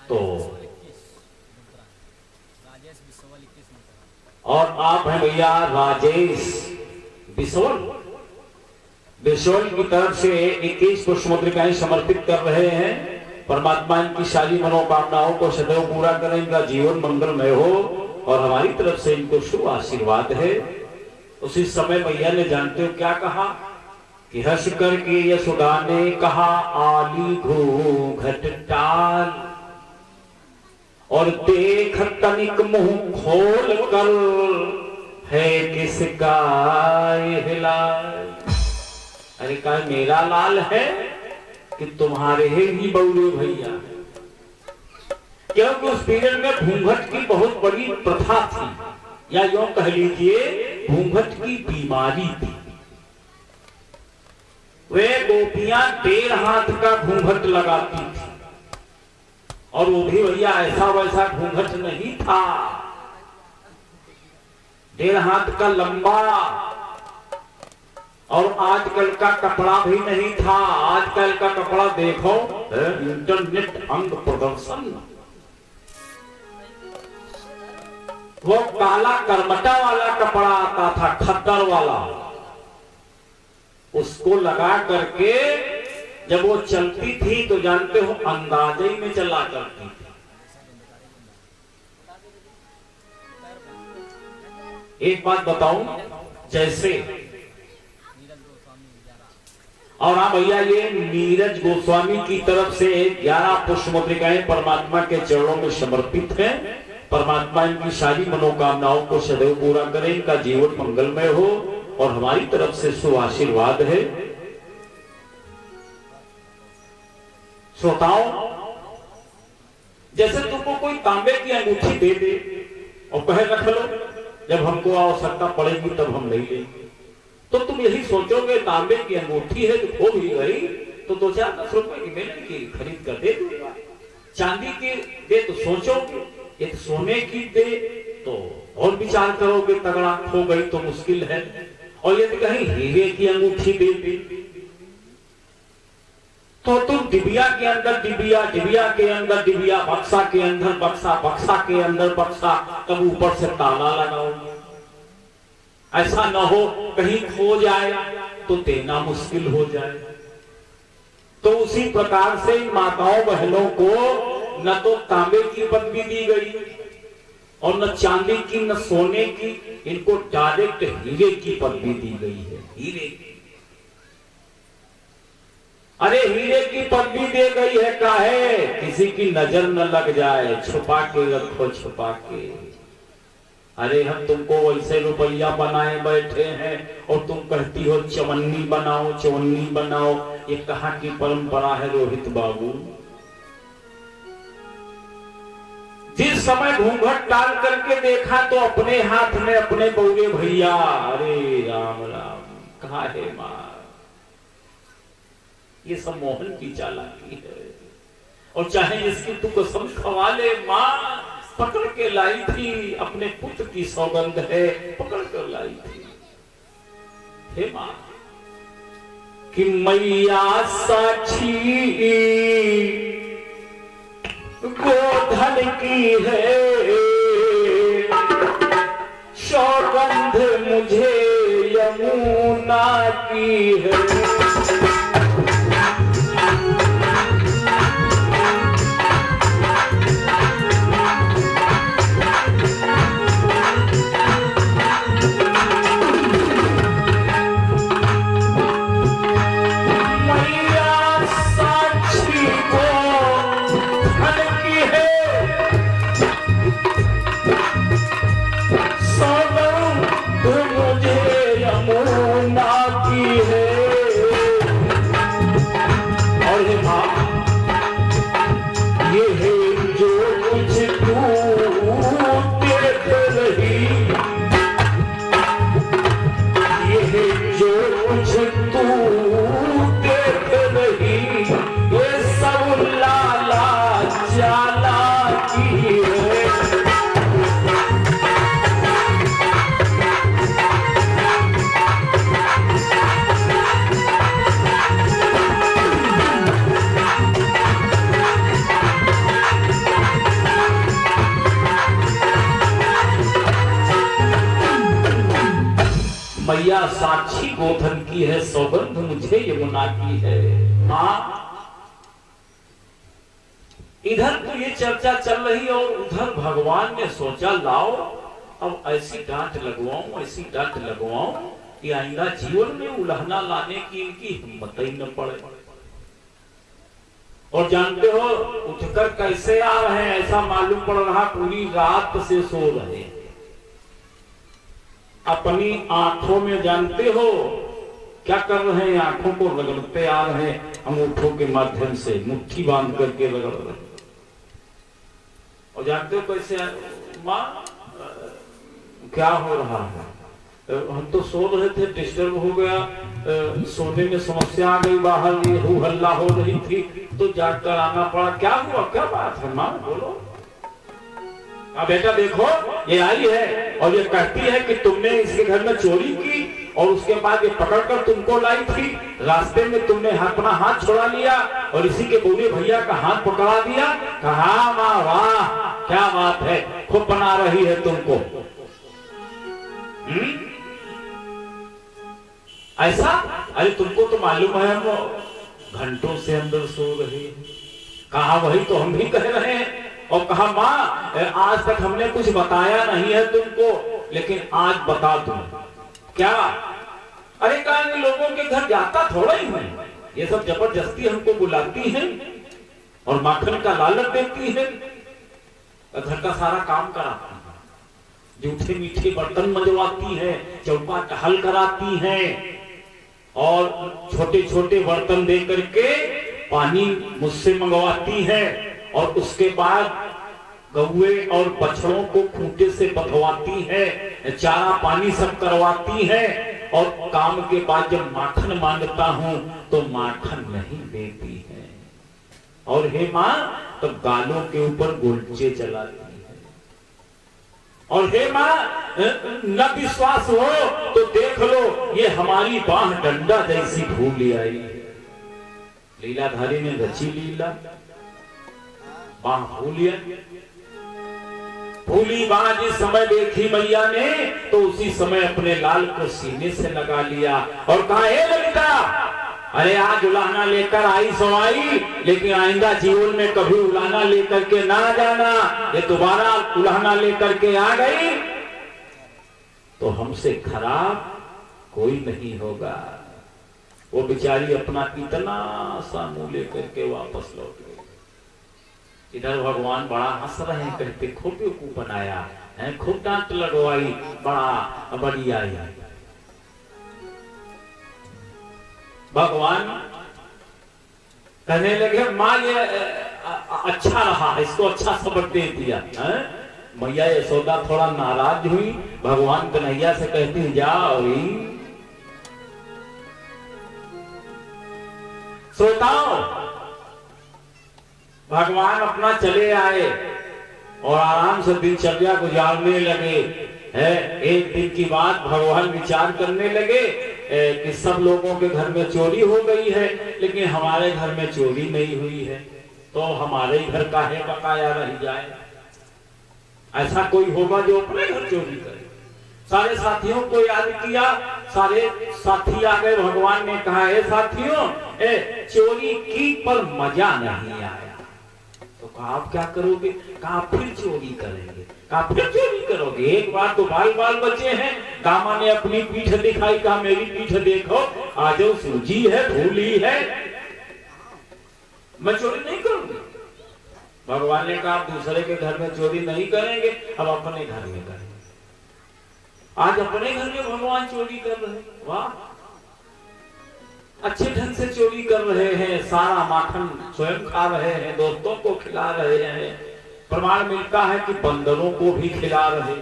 तो और आप हैं भैया राजेश बिसोल। बिसोल की तरफ से 21 पुष्पमुद्रिकाएं समर्पित कर रहे हैं। परमात्मा इनकी सारी मनोकामनाओं को सदैव पूरा करें, इनका जीवन मंगलमय हो, और हमारी तरफ से इनको शुभ आशीर्वाद है। उसी समय मैया ने जानते हो क्या कहा कि हंस करके यशोदा ने कहा आली घूंघट टाल, और देख तनिक मुंह खोल कर है किसका ये लाल। अरे कहा मेरा लाल है कि तुम्हारे ही बउरे भैया है? क्योंकि उस पीरियड में घूंघट की बहुत बड़ी प्रथा थी, या यूं कह लीजिए घूंघट की बीमारी थी। वे गोपियां 1.5 हाथ का घूंघट लगाती थी, और वो भी भैया ऐसा वैसा घूंघट नहीं था, 1.5 हाथ का लंबा। और आजकल का कपड़ा भी नहीं था। आजकल का कपड़ा देखो, इंटरनेट अंग प्रदर्शन, वो काला करमटा वाला कपड़ा आता था, खद्दर वाला, उसको लगा करके जब वो चलती थी तो जानते हो अंदाजे में चला करती थी। एक बात बताऊं, जैसे और हाँ भैया ये नीरज गोस्वामी की तरफ से 11 पुष्पमुद्रिकाएं परमात्मा के चरणों में समर्पित हैं। परमात्मा इनकी सारी मनोकामनाओं को सदैव पूरा करें, इनका जीवन मंगलमय हो, और हमारी तरफ से शुभ आशीर्वाद है। श्रोताओं, जैसे तुमको कोई तांबे की अंगूठी दे दे और कहे रख लो, जब हमको आवश्यकता पड़ेगी तब हम ले लेंगे, तो तुम यही सोचोगे तांबे की अंगूठी है तो खो भी गई तो 2-4 रुपए की मैंने की खरीद कर दे दूंगा। चांदी की दे तो सोचोगे, एक सोने की दे तो और विचार करोगे, तगड़ा, खो गई तो मुश्किल है। और यदि कहीं हीरे की अंगूठी दे दी तो तुम डिबिया के अंदर डिबिया, डिबिया के अंदर डिबिया, बक्सा के अंदर बक्सा, बक्सा के अंदर बक्सा, तब ऊपर से ताला लगाओगे। ऐसा न हो कहीं खो जाए तो देना मुश्किल हो जाए। तो उसी प्रकार से इन माताओं बहनों को न तो तांबे की पदवी दी गई और न चांदी की न सोने की, इनको डायरेक्ट हीरे की पदवी दी गई है। हीरे की, अरे हीरे की पदवी दे गई है काहे? किसी की नजर न लग जाए, छुपा के रखो, छुपा के। अरे हम तुमको वैसे रुपया बनाए बैठे हैं और तुम कहती हो चवन्नी बनाओ चवन्नी बनाओ। ये कहाँ की परंपरा है रोहित बाबू? जिस समय घूंघट डाल करके देखा तो अपने हाथ में अपने बौरे भैया। अरे राम राम, कहा है मां? ये सब मोहन की चालाकी है। और चाहे इसकी तू कसम खवा ले, मां पकड़ के लाई थी, अपने पुत्र की सौगंध है, पकड़ कर लाई थी। हे मां कि मैया साक्षी गोधन की है, सौगंध मुझे यमुना की है। मैया साक्षी गोधन की है, सौगंध मुझे यमुना की है। मां इधर तो ये चर्चा चल रही और उधर भगवान ने सोचा लाओ अब ऐसी डांट लगवाऊं, ऐसी डांट लगवाऊं कि आइंदा जीवन में उल्हना लाने की इनकी हिम्मत ही न पड़े। और जानते हो उठकर कैसे आ रहे हैं? ऐसा मालूम पड़ रहा पूरी रात से सो रहे हैं। अपनी आंखों में जानते हो क्या कर रहे हैं? आंखों को रगड़ते आ रहे हैं, अंगूठों के माध्यम से मुट्ठी बांध करके रगड़ रहे हैं। और जानते हो कैसे? मां क्या हो रहा है? हम तो सो रहे थे, डिस्टर्ब हो गया, सोने में समस्या आ गई, बाहर ये हू हल्ला हो रही थी तो जाकर आना पड़ा। क्या हुआ? क्या बात है मां? बोलो। अब बेटा देखो ये आई है और ये कहती है कि तुमने इसके घर में चोरी की और उसके बाद ये पकड़कर तुमको लाई थी। रास्ते में तुमने अपना हाथ छोड़ा लिया और इसी के बूढ़े भैया का हाथ पकड़ा दिया। कहा माँ वाह क्या बात है, खूब बना रही है तुमको। ऐसा? अरे तुमको तो मालूम है हम घंटों से अंदर सो रहे हैं। कहा वही तो हम भी कह रहे हैं। और कहा माँ आज तक हमने कुछ बताया नहीं है तुमको, लेकिन आज बता दूं। क्या? अरे कहा लोगों के घर जाता थोड़ा ही है, ये सब जबरदस्ती हमको बुलाती हैं और माखन का लालच देती है, घर का सारा काम कराती है, जूठे मीठे बर्तन मंजवाती है, चौका टहल कराती है और छोटे छोटे बर्तन दे करके पानी मुझसे मंगवाती है और उसके बाद गौए और बछड़ों को खूंटे से बंधवाती है, चारा पानी सब करवाती है और काम के बाद जब माखन मांगता हूं तो माखन नहीं देती है। और हे मां तो गालों के ऊपर गुलचे चलाती है। और हे मां न विश्वास हो तो देख लो ये हमारी बाह डंडा जैसी भूल आई। लीलाधारी ने रची लीला, बाह भूली बाह जिस समय देखी मैया ने तो उसी समय अपने लाल को सीने से लगा लिया और कहा हे ललिता, अरे आज उलाहना लेकर आई सो आई, लेकिन आइंदा जीवन में कभी उलाहना लेकर के ना जाना। ये दोबारा उलाहना लेकर के आ गई तो हमसे खराब कोई नहीं होगा। वो बेचारी अपना इतना सा मुंह लेकर के वापस लौट गई। इधर भगवान बड़ा हंस रहे हैं, कहते खूब बेवकूफ बनाया, खूब डांट लगवाई, बड़ा बढ़िया है। भगवान कहने लगे माँ ये अच्छा रहा, इसको अच्छा सबक दे दिया। मैया यशोदा थोड़ा नाराज हुई, भगवान कन्हैया से कहती जाओ श्रोताओ, भगवान अपना चले आए और आराम से दिनचर्या गुजारने लगे। है एक दिन की बात, भगवान विचार करने लगे कि सब लोगों के घर में चोरी हो गई है, लेकिन हमारे घर में चोरी नहीं हुई है, तो हमारे ही घर काहे बकाया रह जाए। ऐसा कोई होगा जो अपने घर चोरी करे। सारे साथियों को याद किया, सारे साथी आ गए। भगवान ने कहा है साथियों, चोरी की पर मजा नहीं आया। तो कहा आप क्या करोगे? कहा फिर चोरी करेंगे। कहा फिर चोरी करोगे? एक बार तो बाल बाल बचे हैं। गामा ने अपनी पीठ दिखाई, कहा मेरी पीठ देखो, आज सूजी है, धूली है, मैं चोरी नहीं करूंगी। भगवान ने कहा आप दूसरे के घर में चोरी नहीं करेंगे, अब अपने घर में करेंगे। आज अपने घर में भगवान चोरी कर रहे हैं। वाह, अच्छे ढंग से चोरी कर रहे हैं, सारा माखन स्वयं खा रहे हैं, दोस्तों को खिला रहे हैं। प्रमाण मिलता है कि बंदरों को भी खिला रहे,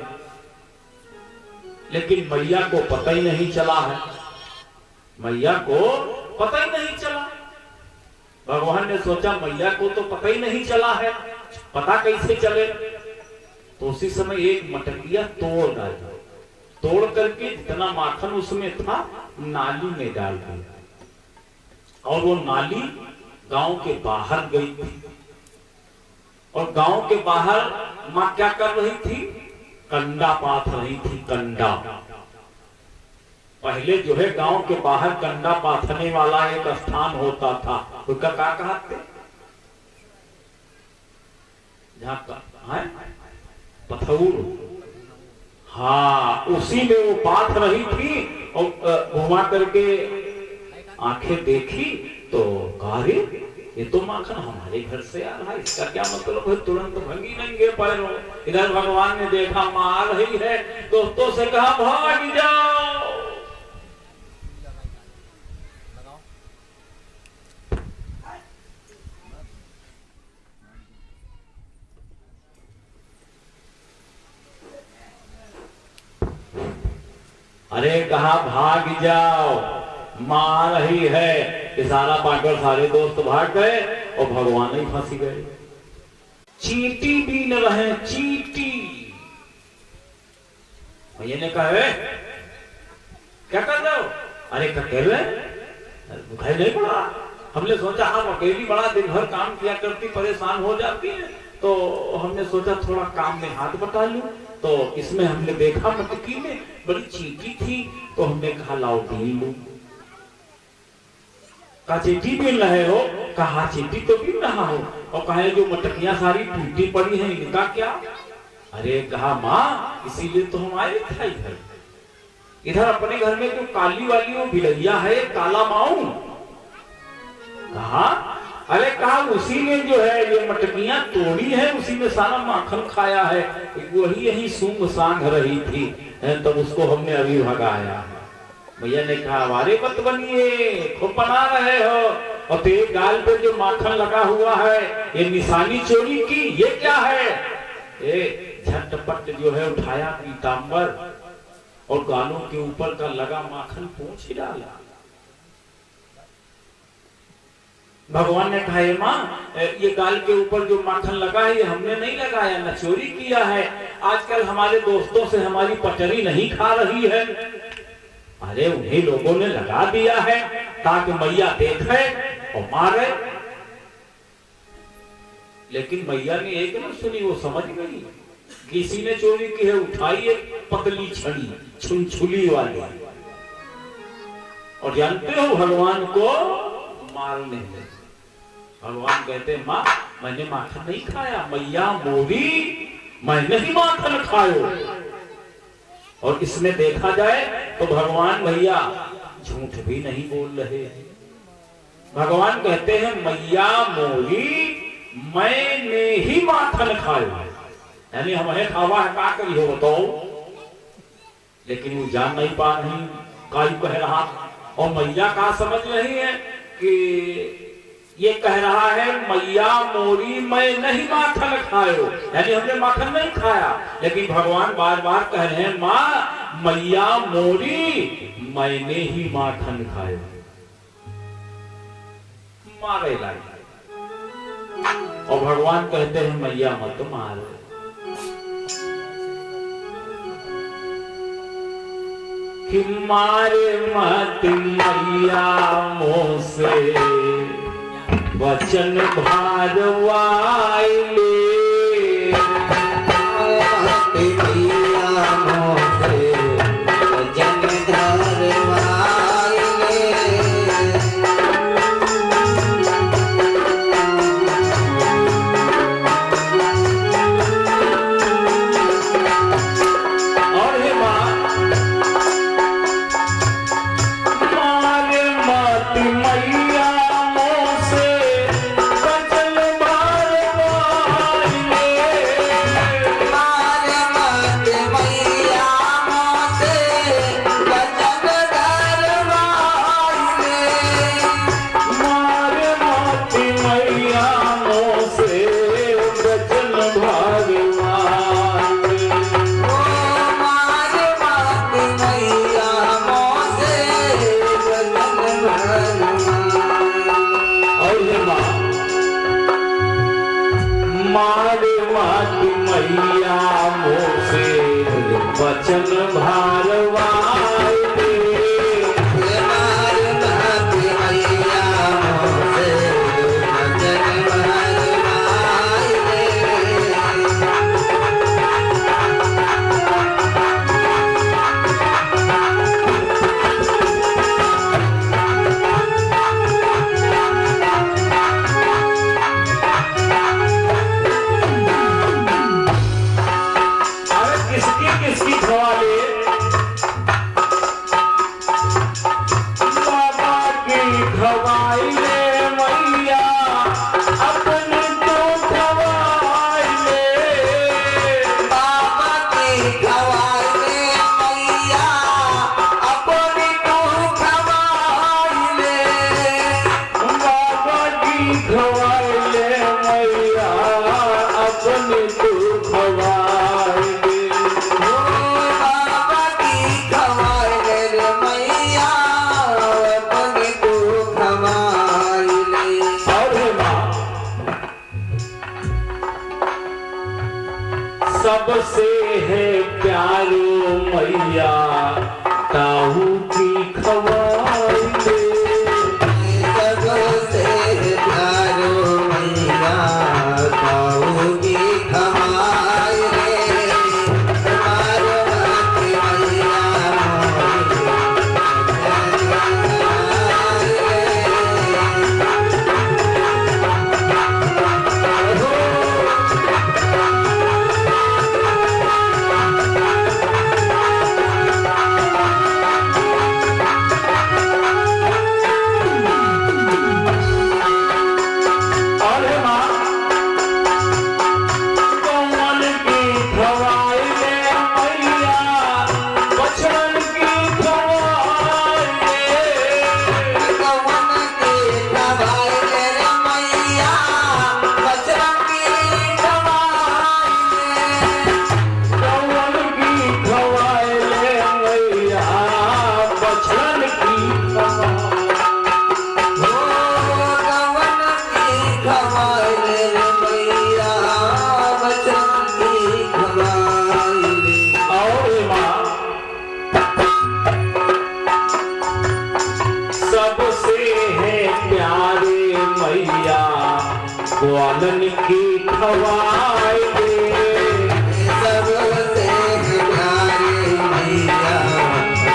लेकिन मैया को पता ही नहीं चला है। मैया को पता ही नहीं चला। भगवान ने सोचा मैया को तो पता ही नहीं चला है, पता कैसे चले? तो उसी समय एक मटकिया तोड़ डाला, तोड़ करके जितना माखन उसमें था नाली में डाल दिया, और वो नाली गांव के बाहर गई थी। और गांव के बाहर माँ क्या कर रही थी? कंडा पाथ रही थी। कंडा, पहले जो है गांव के बाहर कंडा पाथने वाला एक स्थान होता था, उसका क्या कहते? जहाँ पथौर, हाँ, उसी में वो पाथ रही थी। और घुमा करके आंखें देखी तो गारे ये तो माखन हमारे घर से आ रहा है, इसका क्या मतलब है? तुरंत भंगी नंगे पैरों इधर भगवान ने देखा मां आ रही है, दोस्तों से कहा भाग जाओ। अरे कहा भाग जाओ, मां आ रही है। इशारा पाकर सारे दोस्त भाग गए और भगवान ही फंस गए। चींटी भी न रहे, चींटी। भैया ने कहा क्या कर रहे हो? अरे अकेले दिखाई नहीं पड़ा। हमने सोचा हम अकेली बड़ा दिन भर काम किया करती, परेशान हो जाती है, तो हमने सोचा थोड़ा काम में हाथ बटा लूं। तो इसमें हमने देखा मटकी में बड़ी चींटी थी, तो हमने कहा लाओ बीन लूं। कहा चींटी बीन रहे हो? कहा चींटी तो बीन रहा हो। और कहा जो मटकियां सारी टूटी पड़ी हैं इनका क्या? अरे कहा माँ इसीलिए तो हम आए थे इधर। इधर अपने घर में जो काली वाली वो बिलैया है, काला माऊ। कहा अरे कहा उसी ने जो है ये मटकियां तोड़ी है, उसी में सारा माखन खाया है, वही यही सूंघ सांघ रही थी, तब तो उसको हमने अभी भगाया। भैया ने कहा अरे मत बनिए, खूब बना रहे हो, और तेरे गाल पे जो माखन लगा हुआ है ये निशानी चोरी की, ये क्या है? झटपट जो है उठाया पीतांबर और गालों के ऊपर का लगा माखन पोंछ ही डाला। भगवान ने कहा माँ ये गाल के ऊपर जो माखन लगा है ये हमने नहीं लगाया, न चोरी किया है। आजकल हमारे दोस्तों से हमारी पचरी नहीं खा रही है। अरे उन्हीं लोगों ने लगा दिया है ताकि मैया देखे और मारे। लेकिन मैया ने एक न सुनी, वो समझ गई किसी ने चोरी की है। उठाई एक पतली छड़ी, छुनछुली वाली, और जानते हो भगवान को मारने में। भगवान कहते माँ मैंने माखन नहीं खाया, मैया मोरी मैंने ही माखन खायो। और इसमें देखा जाए तो भगवान भैया झूठ भी नहीं बोल रहे। भगवान कहते हैं मैया मोरी मैंने ही माखन खायो। यानी हमें खावा है का करी हो बताओ, लेकिन वो जान नहीं पा रही का कह रहा। और मैया का समझ रही है कि ये कह रहा है मैया मोरी मैं नहीं माखन खायो, यानी हमने माखन नहीं खाया, लेकिन भगवान बार बार कह रहे हैं माँ मैया मोरी मैंने ही माखन खायो। मारे लाई और भगवान कहते हैं मैया मत मारो। कि मारे मत मैया मोह से वचन भारवाइले। वचन भारवाइले। सबसे है प्यारो मैया ताऊ की खवाइले। सबसे प्यारो मैया ताऊ की खवाइले। ग्वालन की खवाइले। सबसे प्यारे मैया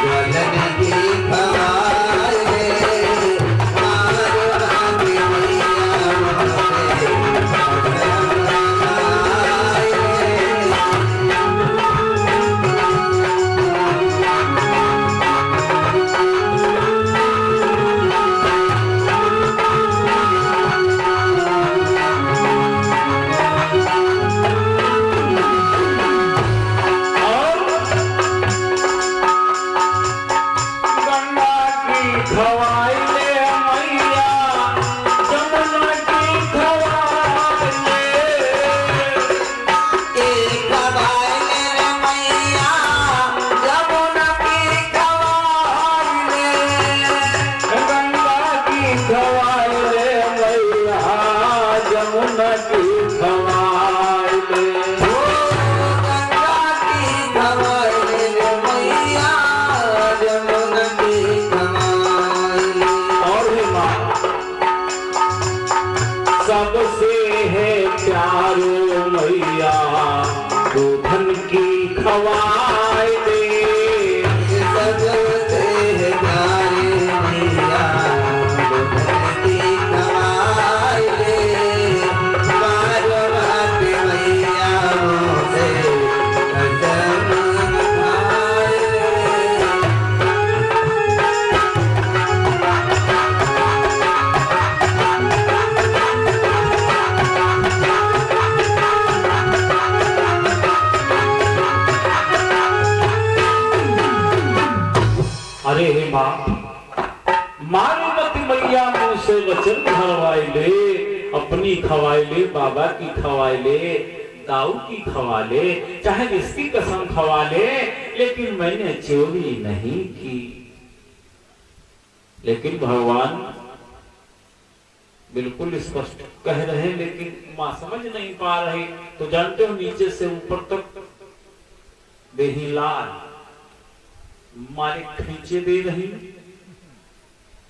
ग्वालन की खवाइले। अरे हे मारुमती मैया मुंह से वचन भरवाई ले, अपनी खवाई ले, बाबा की खवाई ले, दाऊ की खवा ले, चाहे इसकी कसम खवा ले, लेकिन मैंने चोरी नहीं की। लेकिन भगवान बिल्कुल स्पष्ट कह रहे हैं, लेकिन मां समझ नहीं पा रही। तो जानते हो नीचे से ऊपर तक देही लाल मारे खींचे दे रही।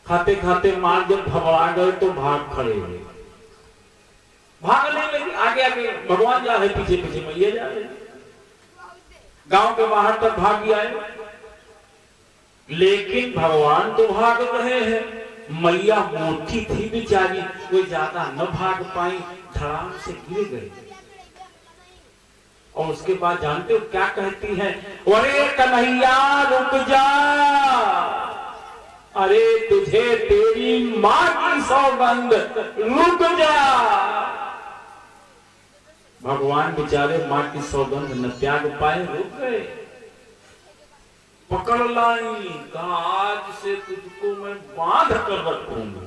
खाते खाते मार जब घबरा गए तो भाग खड़े हुए, भागने लगे। आगे आगे भगवान जा रहे, पीछे पीछे मैया जा रहे। गांव के बाहर तक भाग आए, लेकिन भगवान तो भाग रहे हैं। मैया मोटी थी बेचारी, कोई ज्यादा न भाग पाई, धड़ाम से गिर गए। और उसके बाद जानते हो क्या कहती है? अरे कन्हैया रुक जा, अरे तुझे तेरी मां की सौगंध, रुक जा। भगवान बेचारे मां की सौगंध न त्याग पाए, रुक गए। पकड़ लाई, कहा आज से तुझको मैं बांध कर रखूंगा।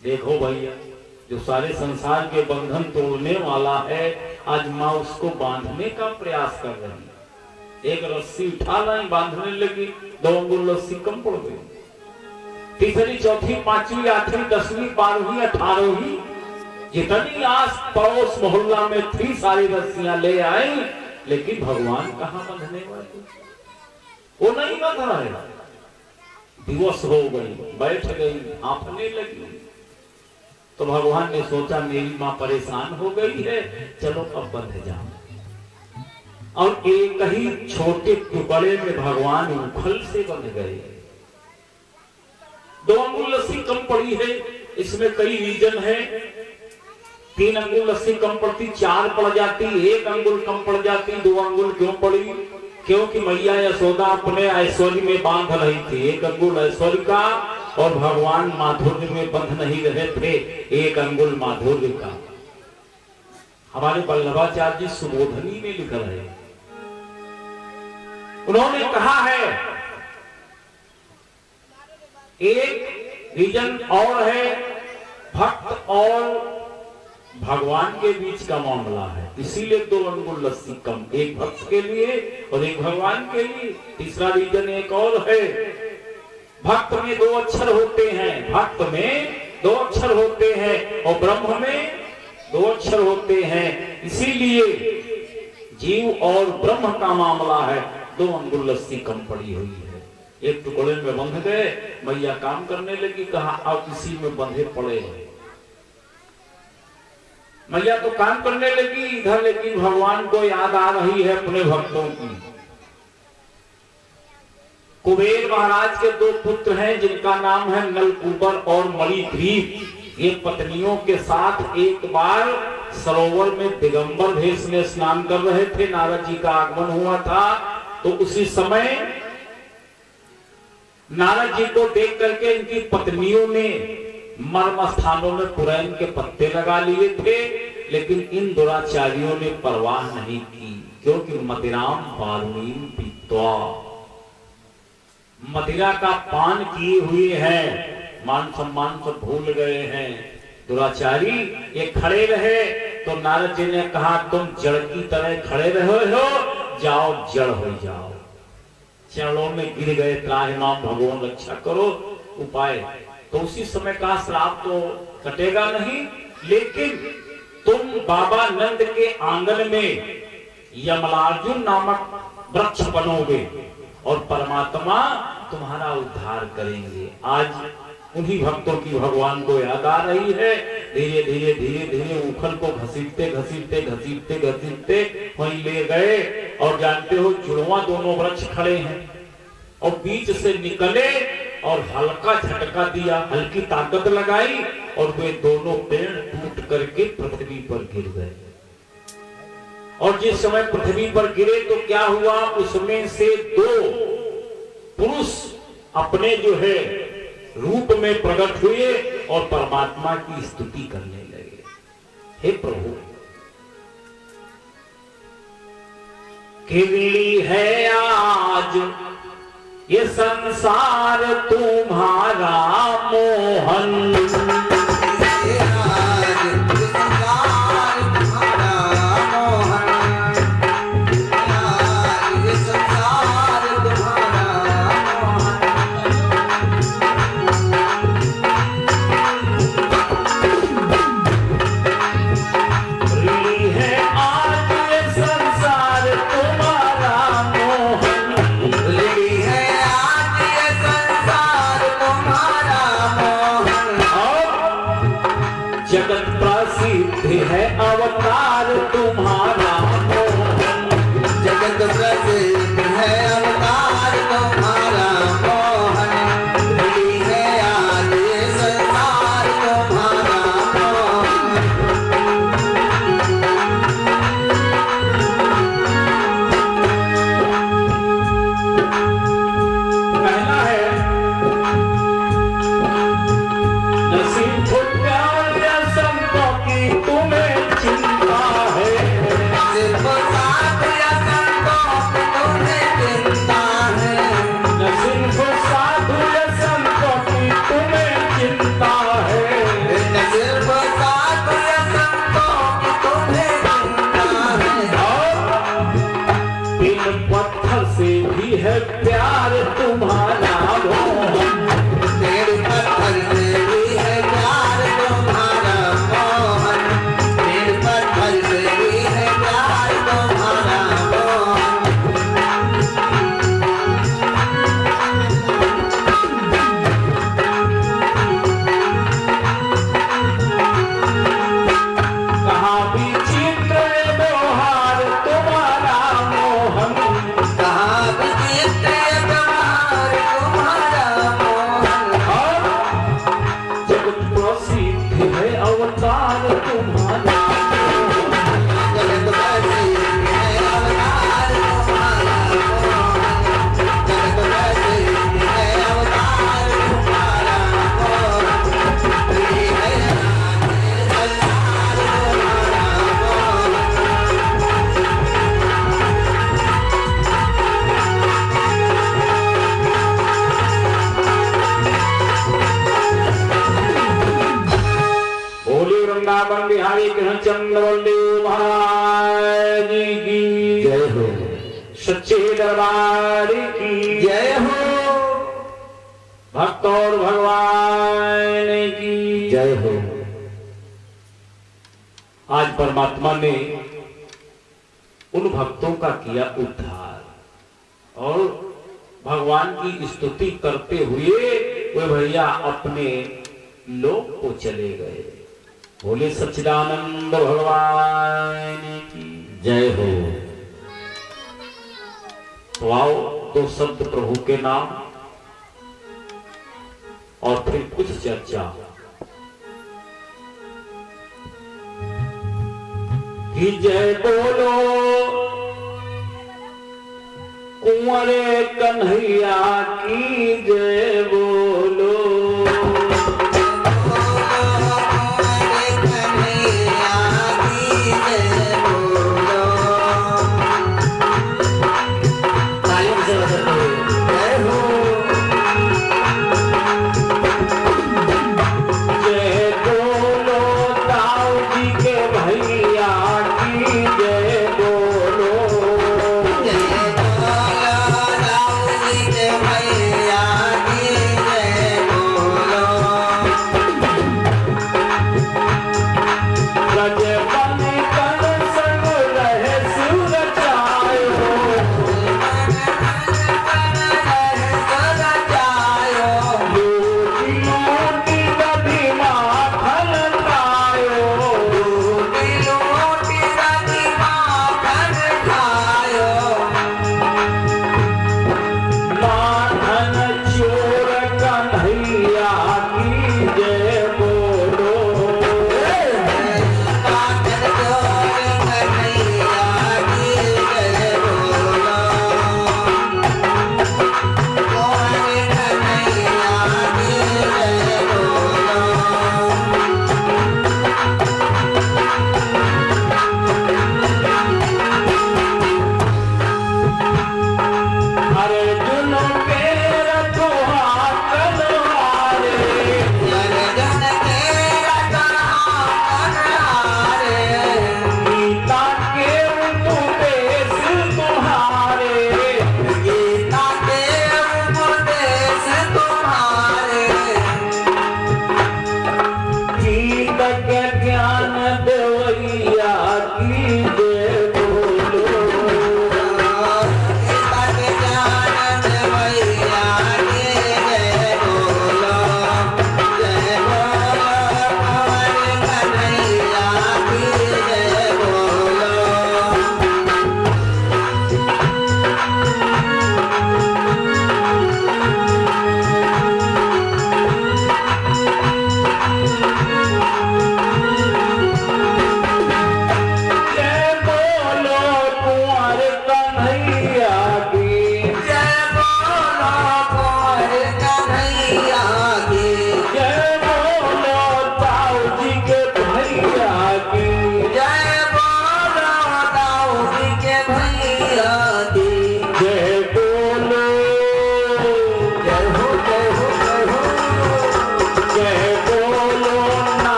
देखो भैया, जो सारे संसार के बंधन तोड़ने वाला है, आज माँ उसको बांधने का प्रयास कर रही है। एक रस्सी उठा लाई, बांधने लगी, 2 अंगुल रस्सी कम पड़ गई। तीसरी, चौथी, 5वीं, 8वीं, 10वीं, 12वीं, 18वीं, जितनी आस पड़ोस मोहल्ला में थी सारी रस्सियां ले आई, लेकिन भगवान कहाँ बंधने वाले, वो नहीं बंध रहे। दिवस हो गई, बैठ गई, हांफने लगी। तो भगवान ने सोचा मेरी मां परेशान हो गई है, चलो अब बंध जाओ। और एक ही छोटे टुकड़े में भगवान उखल से बंध गए। 2 अंगुल रस्सी कम पड़ी है, इसमें कई रीजन है। 3 अंगुल रस्सी कम पड़ती, 4 पड़ जाती, 1 अंगुल कम पड़ जाती, 2 अंगुल क्यों पड़ी? क्योंकि मैया यशोदा अपने ऐश्वर्य में बांध रही थी। 1 अंगुल ऐश्वर्य का, और भगवान माधुर्य में बंध नहीं रहे थे, 1 अंगुल माधुर्य का। हमारे वल्लभाचार्य जी सुबोधनी में लिख रहे हैं, उन्होंने कहा है एक रीजन और है, भक्त और भगवान के बीच का मामला है, इसीलिए 2 अंगुल रस्सी कम, एक भक्त के लिए और एक भगवान के लिए। तीसरा रीजन एक और है, भक्त में 2 अक्षर होते हैं, भक्त में 2 अक्षर होते हैं और ब्रह्म में 2 अक्षर होते हैं, इसीलिए जीव और ब्रह्म का मामला है। 2 अंगुल रस्सी कम पड़ी हुई है, एक टुकड़े में बंध गए। मैया काम करने लगी, कहा अब इसी में बंधे पड़े हैं। मैया तो काम करने लगी इधर, लेकिन भगवान को याद आ रही है अपने भक्तों की। कुबेर महाराज के 2 पुत्र हैं, जिनका नाम है नलकूबर और मणिग्रीव। ये पत्नियों के साथ एक बार सरोवर में दिगंबर भेष में स्नान कर रहे थे। नारद जी का आगमन हुआ था, तो उसी समय नारद जी को देख करके इनकी पत्नियों ने मर्म स्थानों में पुरैन के पत्ते लगा लिए थे, लेकिन इन दुराचारियों ने परवाह नहीं की, क्योंकि मदिराम बारुणीम पीत्वा, मदिरा का पान किए हुए हैं, मान सम्मान सब भूल गए हैं दुराचारी। ये खड़े रहे तो नारद जी ने कहा तुम जड़ की तरह खड़े रहे हो, जाओ जड़ हो जाओ। चरणों में गिर गए, त्राहि माम भगवान रक्षा करो, उपाय। तो उसी समय का श्राप तो कटेगा नहीं, लेकिन तुम बाबा नंद के आंगन में यमलार्जुन नामक वृक्ष बनोगे और परमात्मा तुम्हारा उद्धार करेंगे। आज उन्हीं भक्तों की भगवान को याद आ रही है। धीरे धीरे धीरे धीरे उखल को घसीटते घसीटते घसीटते घसीटते वहीं ले गए, और जानते हो जुड़वा दोनों वृक्ष खड़े हैं, और बीच से निकले और हल्का झटका दिया, हल्की ताकत लगाई, और वे दोनों पेड़ टूट करके पृथ्वी पर गिर गए। और जिस समय पृथ्वी पर गिरे तो क्या हुआ, उसमें से 2 पुरुष अपने जो है रूप में प्रकट हुए और परमात्मा की स्तुति करने लगे। हे प्रभु, किरली है आज ये संसार तुम्हारा मोहन। जगत प्रसिद्ध है अवतार तुम्हारा मोहन। जगत प्रसिद्ध है अवतार तुम्हारा मोहन। घड़ी है आज ये संसार तुम्हारा मोहन। कहना है नसीब तुम्हें चिंता है। सिर्फ साथ या संतों की तुम्हें चिंता है। न सिर्फ साधु या संतों की तुम्हें चिंता है। न सिर्फ साथ या संतों की तुम्हें चिंता है। और बिन पत्थर से भी है प्यार तुम्हारा मोहन। पेड़ पत्थर से भी है प्यार तुम्हारा मोहन। पेड़ पत्थर से भी है प्यार तुम्हारा मोहन। कहाँ भी चित्र व्यवहार तुम्हारा मोहन। कहाँ भी चित्र व्यवहार तुम्हारा मोहन। और जगत प्रसिद्ध है अवतार तुम्हारा। जगत प्रसिद्ध है अवतार तुम्हारा मोहन। जगत प्रसिद्ध है अवतार तुम्हारा मोहन। ये है आज संसार तुम्हारा मोहन। बोले वृंदावन बिहारी कृष्णचंद्र बलदेव महाराज की जय हो। सच्चे दरबार की जय हो। भक्त और भगवान की जय हो। आज परमात्मा ने उन भक्तों का किया उद्धार और भगवान की स्तुति करते हुए वे भैया अपने लोक को चले गए। बोले सच्चिदानंद भगवान की जय हो। तो आओ दो शब्द प्रभु के नाम और फिर कुछ चर्चा। कि जय बोलो कुंवरे कन्हैया की जय बोलो। तालियों से बजाते हुए